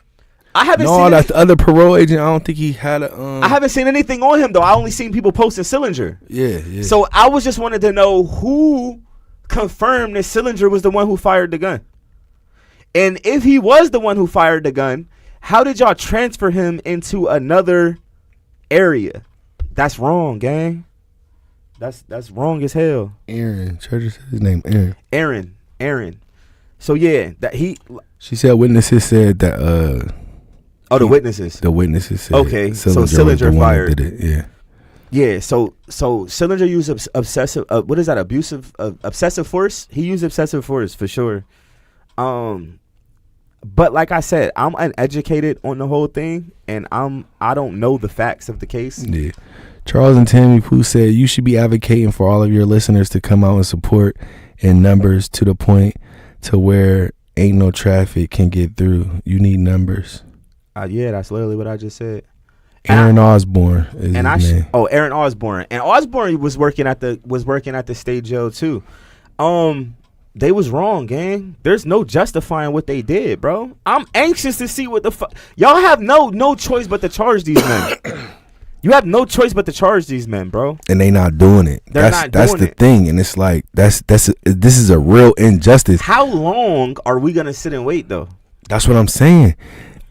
I haven't seen. No, that's the other parole agent. I don't think he had a. I haven't seen anything on him though. I only seen people posting Sillinger. Yeah. So I was just wanted to know who confirmed that Sillinger was the one who fired the gun, and if he was the one who fired the gun, how did y'all transfer him into another area? That's wrong, gang. That's wrong as hell. Aaron. Church said his name. Aaron. So yeah, she said witnesses said that. The witnesses. The witnesses said. Okay, so Sillinger fired. Did it. Yeah. Yeah. So Sillinger used obsessive. What is that? Obsessive force. He used obsessive force for sure. But like I said, I'm uneducated on the whole thing, and I don't know the facts of the case. Yeah. Charles and Tammy Pooh said you should be advocating for all of your listeners to come out and support in numbers to the point to where ain't no traffic can get through. You need numbers. Yeah, that's literally what I just said. Aaron Osborne is his name. Aaron Osborne. And Osborne was working at the state jail too. They was wrong, gang. There's no justifying what they did, bro. I'm anxious to see what the fuck. Y'all have no choice but to charge these men. You have no choice but to charge these men, bro. And they not doing it. That's the thing. And it's like this is a real injustice. How long are we gonna sit and wait though? That's what I'm saying.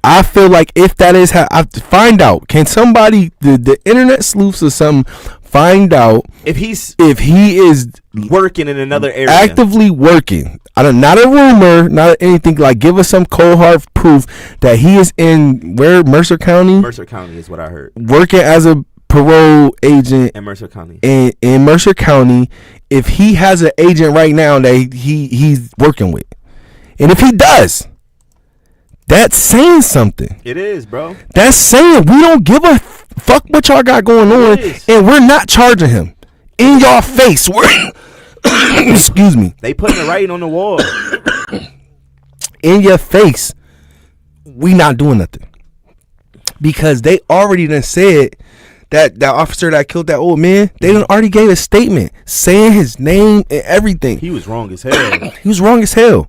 I feel like if that is how I find out, can somebody the internet sleuths or something find out if he is working in another area, actively working? Not a rumor, not anything. Like, give us some cold hard proof that he is in Mercer County. Mercer County is what I heard. Working as a parole agent in Mercer County. In Mercer County, if he has an agent right now that he's working with, and if he does. That's saying something. It is, bro. That's saying we don't give a fuck what y'all got going on, and we're not charging him in y'all face. Excuse me. They putting the writing on the wall. In your face. We not doing nothing because they already done said that officer that killed that old man. They done already gave a statement saying his name and everything. He was wrong as hell. He was wrong as hell.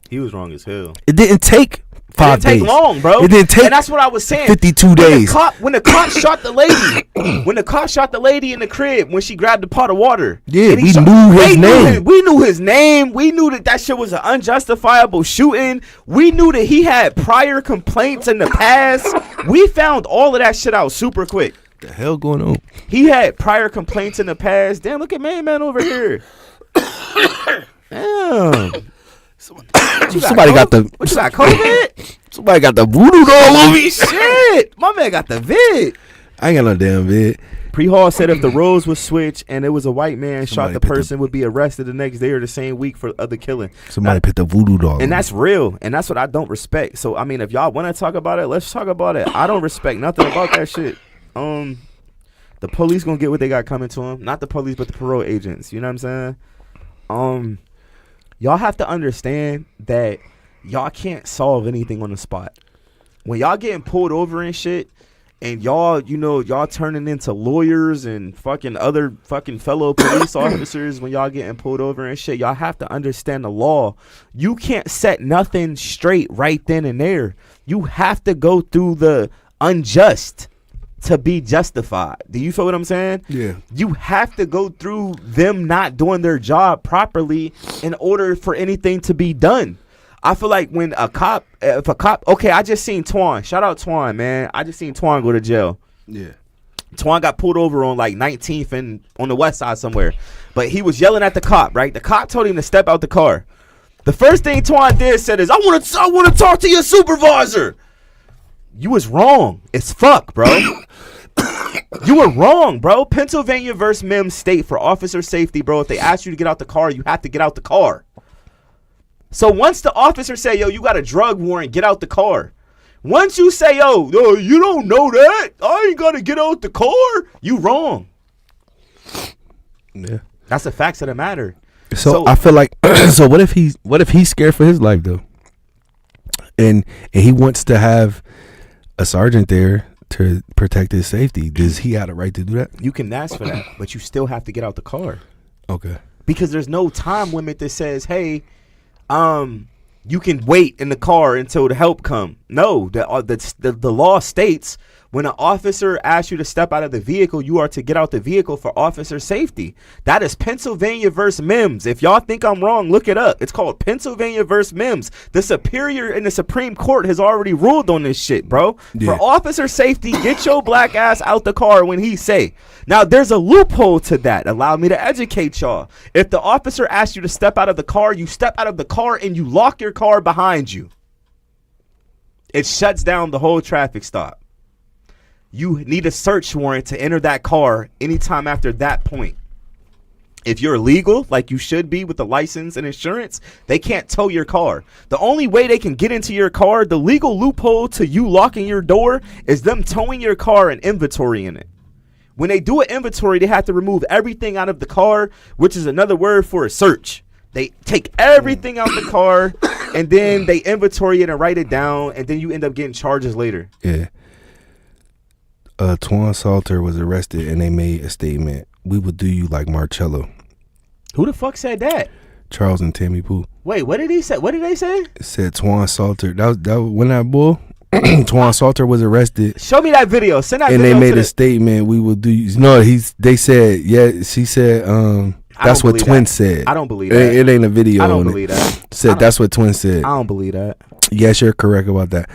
It didn't take. It didn't take long, bro. It didn't take. And that's what I was saying. 52 days. When the cop shot the lady, in the crib when she grabbed the pot of water. Yeah, we knew his name. We knew his name. We knew that shit was an unjustifiable shooting. We knew that he had prior complaints in the past. We found all of that shit out super quick. The hell going on? He had prior complaints in the past. Damn, look at man over here. Damn. Somebody got the. What you got, COVID? Somebody got the voodoo doll over me. Shit, my man got the vid. I ain't got no damn vid. Pre-Hall said if the roles was switched and it was a white man shot Somebody the put person would be arrested the next day or the same week for other killing. Somebody put the voodoo doll. And that's real. And that's what I don't respect. So, I mean, if y'all want to talk about it, let's talk about it. I don't respect nothing about that shit. The police gonna get what they got coming to them. Not the police, but the parole agents. You know what I'm saying? Y'all have to understand that y'all can't solve anything on the spot. When y'all getting pulled over and shit, and y'all turning into lawyers and fucking other fucking fellow police officers when y'all getting pulled over and shit, y'all have to understand the law. You can't set nothing straight right then and there. You have to go through the unjust to be justified. Do you feel what I'm saying? Yeah. You have to go through them not doing their job properly in order for anything to be done. I feel like when okay, I just seen Twan. Shout out Twan, man. I just seen Twan go to jail. Yeah. Twan got pulled over on like 19th and on the west side somewhere. But he was yelling at the cop, right? The cop told him to step out the car. The first thing Twan did said is, I want to talk to your supervisor. You was wrong. It's fuck, bro. You were wrong, bro. Pennsylvania versus Mims state for officer safety, bro. If they ask you to get out the car, you have to get out the car. So once the officer say, yo, you got a drug warrant, get out the car. Once you say, yo, you don't know that, I ain't got to get out the car, you wrong. Yeah. That's the facts of the matter. So I feel like, so what if he's scared for his life though? And he wants to have a sergeant there to protect his safety. Does he have a right to do that? You can ask for that, but you still have to get out the car. Okay. Because there's no time limit that says, hey, you can wait in the car until the help come. No, the law states when an officer asks you to step out of the vehicle, you are to get out the vehicle for officer safety. That is Pennsylvania versus Mims. If y'all think I'm wrong, look it up. It's called Pennsylvania versus Mims. The Superior and the Supreme Court has already ruled on this shit, bro. Yeah. For officer safety, get your black ass out the car when he say. Now, there's a loophole to that. Allow me to educate y'all. If the officer asks you to step out of the car, you step out of the car and you lock your car behind you. It shuts down the whole traffic stop. You need a search warrant to enter that car anytime after that point. If you're legal, like you should be with the license and insurance, they can't tow your car. The only way they can get into your car, the legal loophole to you locking your door, is them towing your car and inventorying it. When they do an inventory, they have to remove everything out of the car, which is another word for a search. They take everything out the car, and then they inventory it and write it down, and then you end up getting charges later. Yeah. Twan Salter was arrested, and they made a statement. We will do you like Marcello. Who the fuck said that? Charles and Tammy Pooh. Wait, what did he say? What did they say? It said Twan Salter. That was when that bull. Twan Salter was arrested. Show me that video. Send that and video. And they made a statement. We will do you. No, they said, yeah, she said, that's what Twin said. I don't believe that. It ain't a video. I don't believe that. Said that's what Twin said. I don't believe that. Yes, you're correct about that.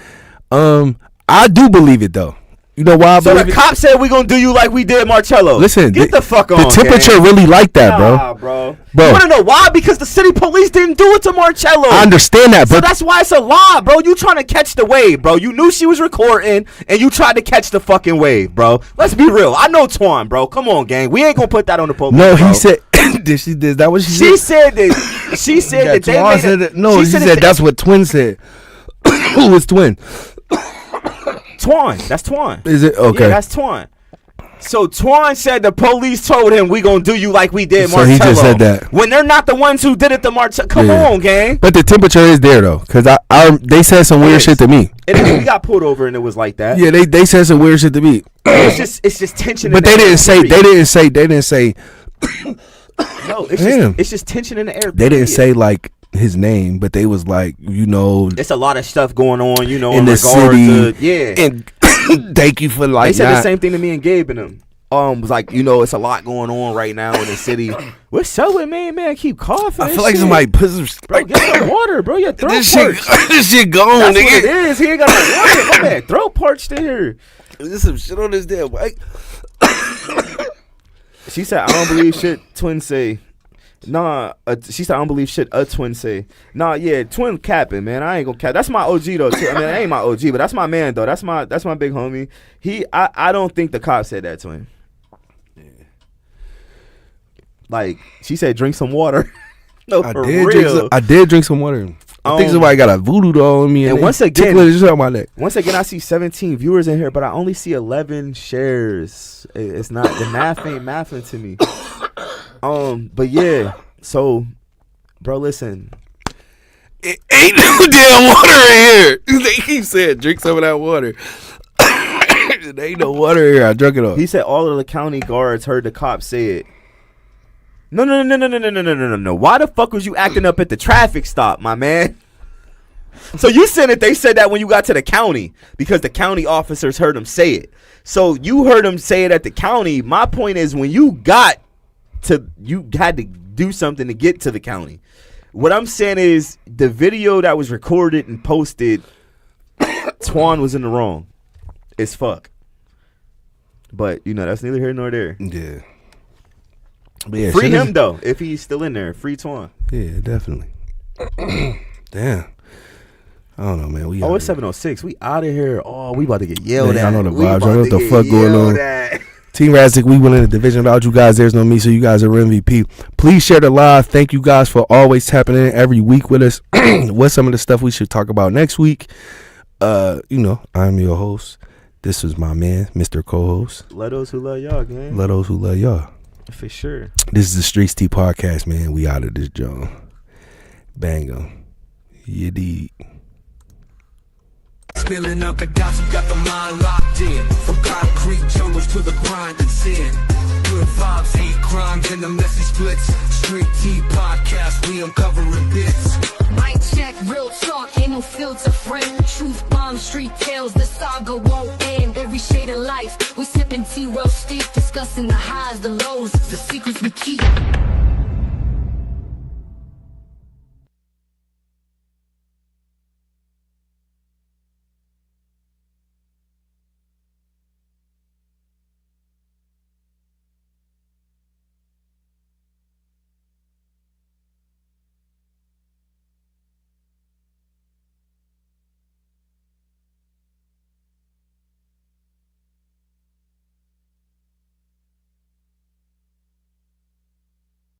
I do believe it though. You know why I believe it? So the cop said we gonna do you like we did Marcello. Listen, get the fuck on. The temperature really like that, bro. Nah, bro. You wanna know why? Because the city police didn't do it to Marcello. I understand that, so but that's why it's a lie, bro. You trying to catch the wave, bro. You knew she was recording and you tried to catch the fucking wave, bro. Let's be real. I know Twan, bro. Come on, gang. We ain't gonna put that on the police. No, bro. He said is that what she said? She said that she said that they made it. No, she said that's what Twin said. Who was Twin? Twan. That's Twan. Is it? Okay. Yeah, that's Twan. So Twan said the police told him we gonna do you like we did Marcello. So he just said that. When they're not the ones who did it to Marcello. Come on, gang. But the temperature is there though, because they said some weird shit to me. We got pulled over and it was like that. Yeah, they said some weird shit to me. It's just tension. But they didn't say. No, it's just tension in the air. They didn't say like his name, but they was like, it's a lot of stuff going on, in the city. And thank you for like. They said the same thing to me and Gabe and them. Was like, it's a lot going on right now in the city. What's up with me, man? Keep coughing. I feel like somebody put some. Bro, get some water, bro. Your throat this shit That's gone, nigga. What it is. He ain't got no water. My man, throat parched in here. There's some shit on this damn mic. She said, I don't believe shit Twin say. Nah, she said I don't believe shit a twin say. Nah, yeah, twin capping, man. I ain't gonna cap. That's my OG though. Too. I mean, that ain't my OG, but that's my man though. That's my big homie. I don't think the cop said that to him. Yeah. Like she said, drink some water. No, for real. I did drink some water. I think somebody got a voodoo doll on me. And once again, my neck. Once again, I see 17 viewers in here, but I only see 11 shares. It's not, the math ain't mathing to me. But yeah, so, bro, listen. It ain't no damn water in here. They keep saying, drink some of that water. There ain't no water in here. I drunk it all. He said all of the county guards heard the cops say it. No. Why the fuck was you acting up at the traffic stop, my man? So you said that they said that when you got to the county because the county officers heard them say it. So you heard them say it at the county. My point is when you got to, you had to do something to get to the county. What I'm saying is the video that was recorded and posted, Twan was in the wrong. It's fuck. But, you know, that's neither here nor there. Yeah. But yeah, free him though if he's still in there. Free Twan. Yeah, definitely. Damn. I don't know, man. It's 7:06. We out of here. Oh, we about to get yelled at. I know the vibes. I know what the fuck going on. Team Razzik, we winning the division. Without you guys, there's no me. So you guys are MVP. Please share the live. Thank you guys for always tapping in every week with us. What's some of the stuff we should talk about next week? You know, I'm your host. This is my man, Mr. Co-host. Let those who love y'all, gang. Let those who love y'all. For sure. This is the Streets T podcast, man. We out of this joint. Bango. You dig. Spilling up the dots, you got the mind locked in. From concrete jungles to the grind and sin. Good vibes, hate crimes, and the messy splits. Street T podcast, we uncovering bits. Mic check, real talk, ain't no filter friend. Truth bomb, street tales, the saga won't end. Every shade of life, we sipping tea real steep. Discussing the highs, the lows, the secrets we keep.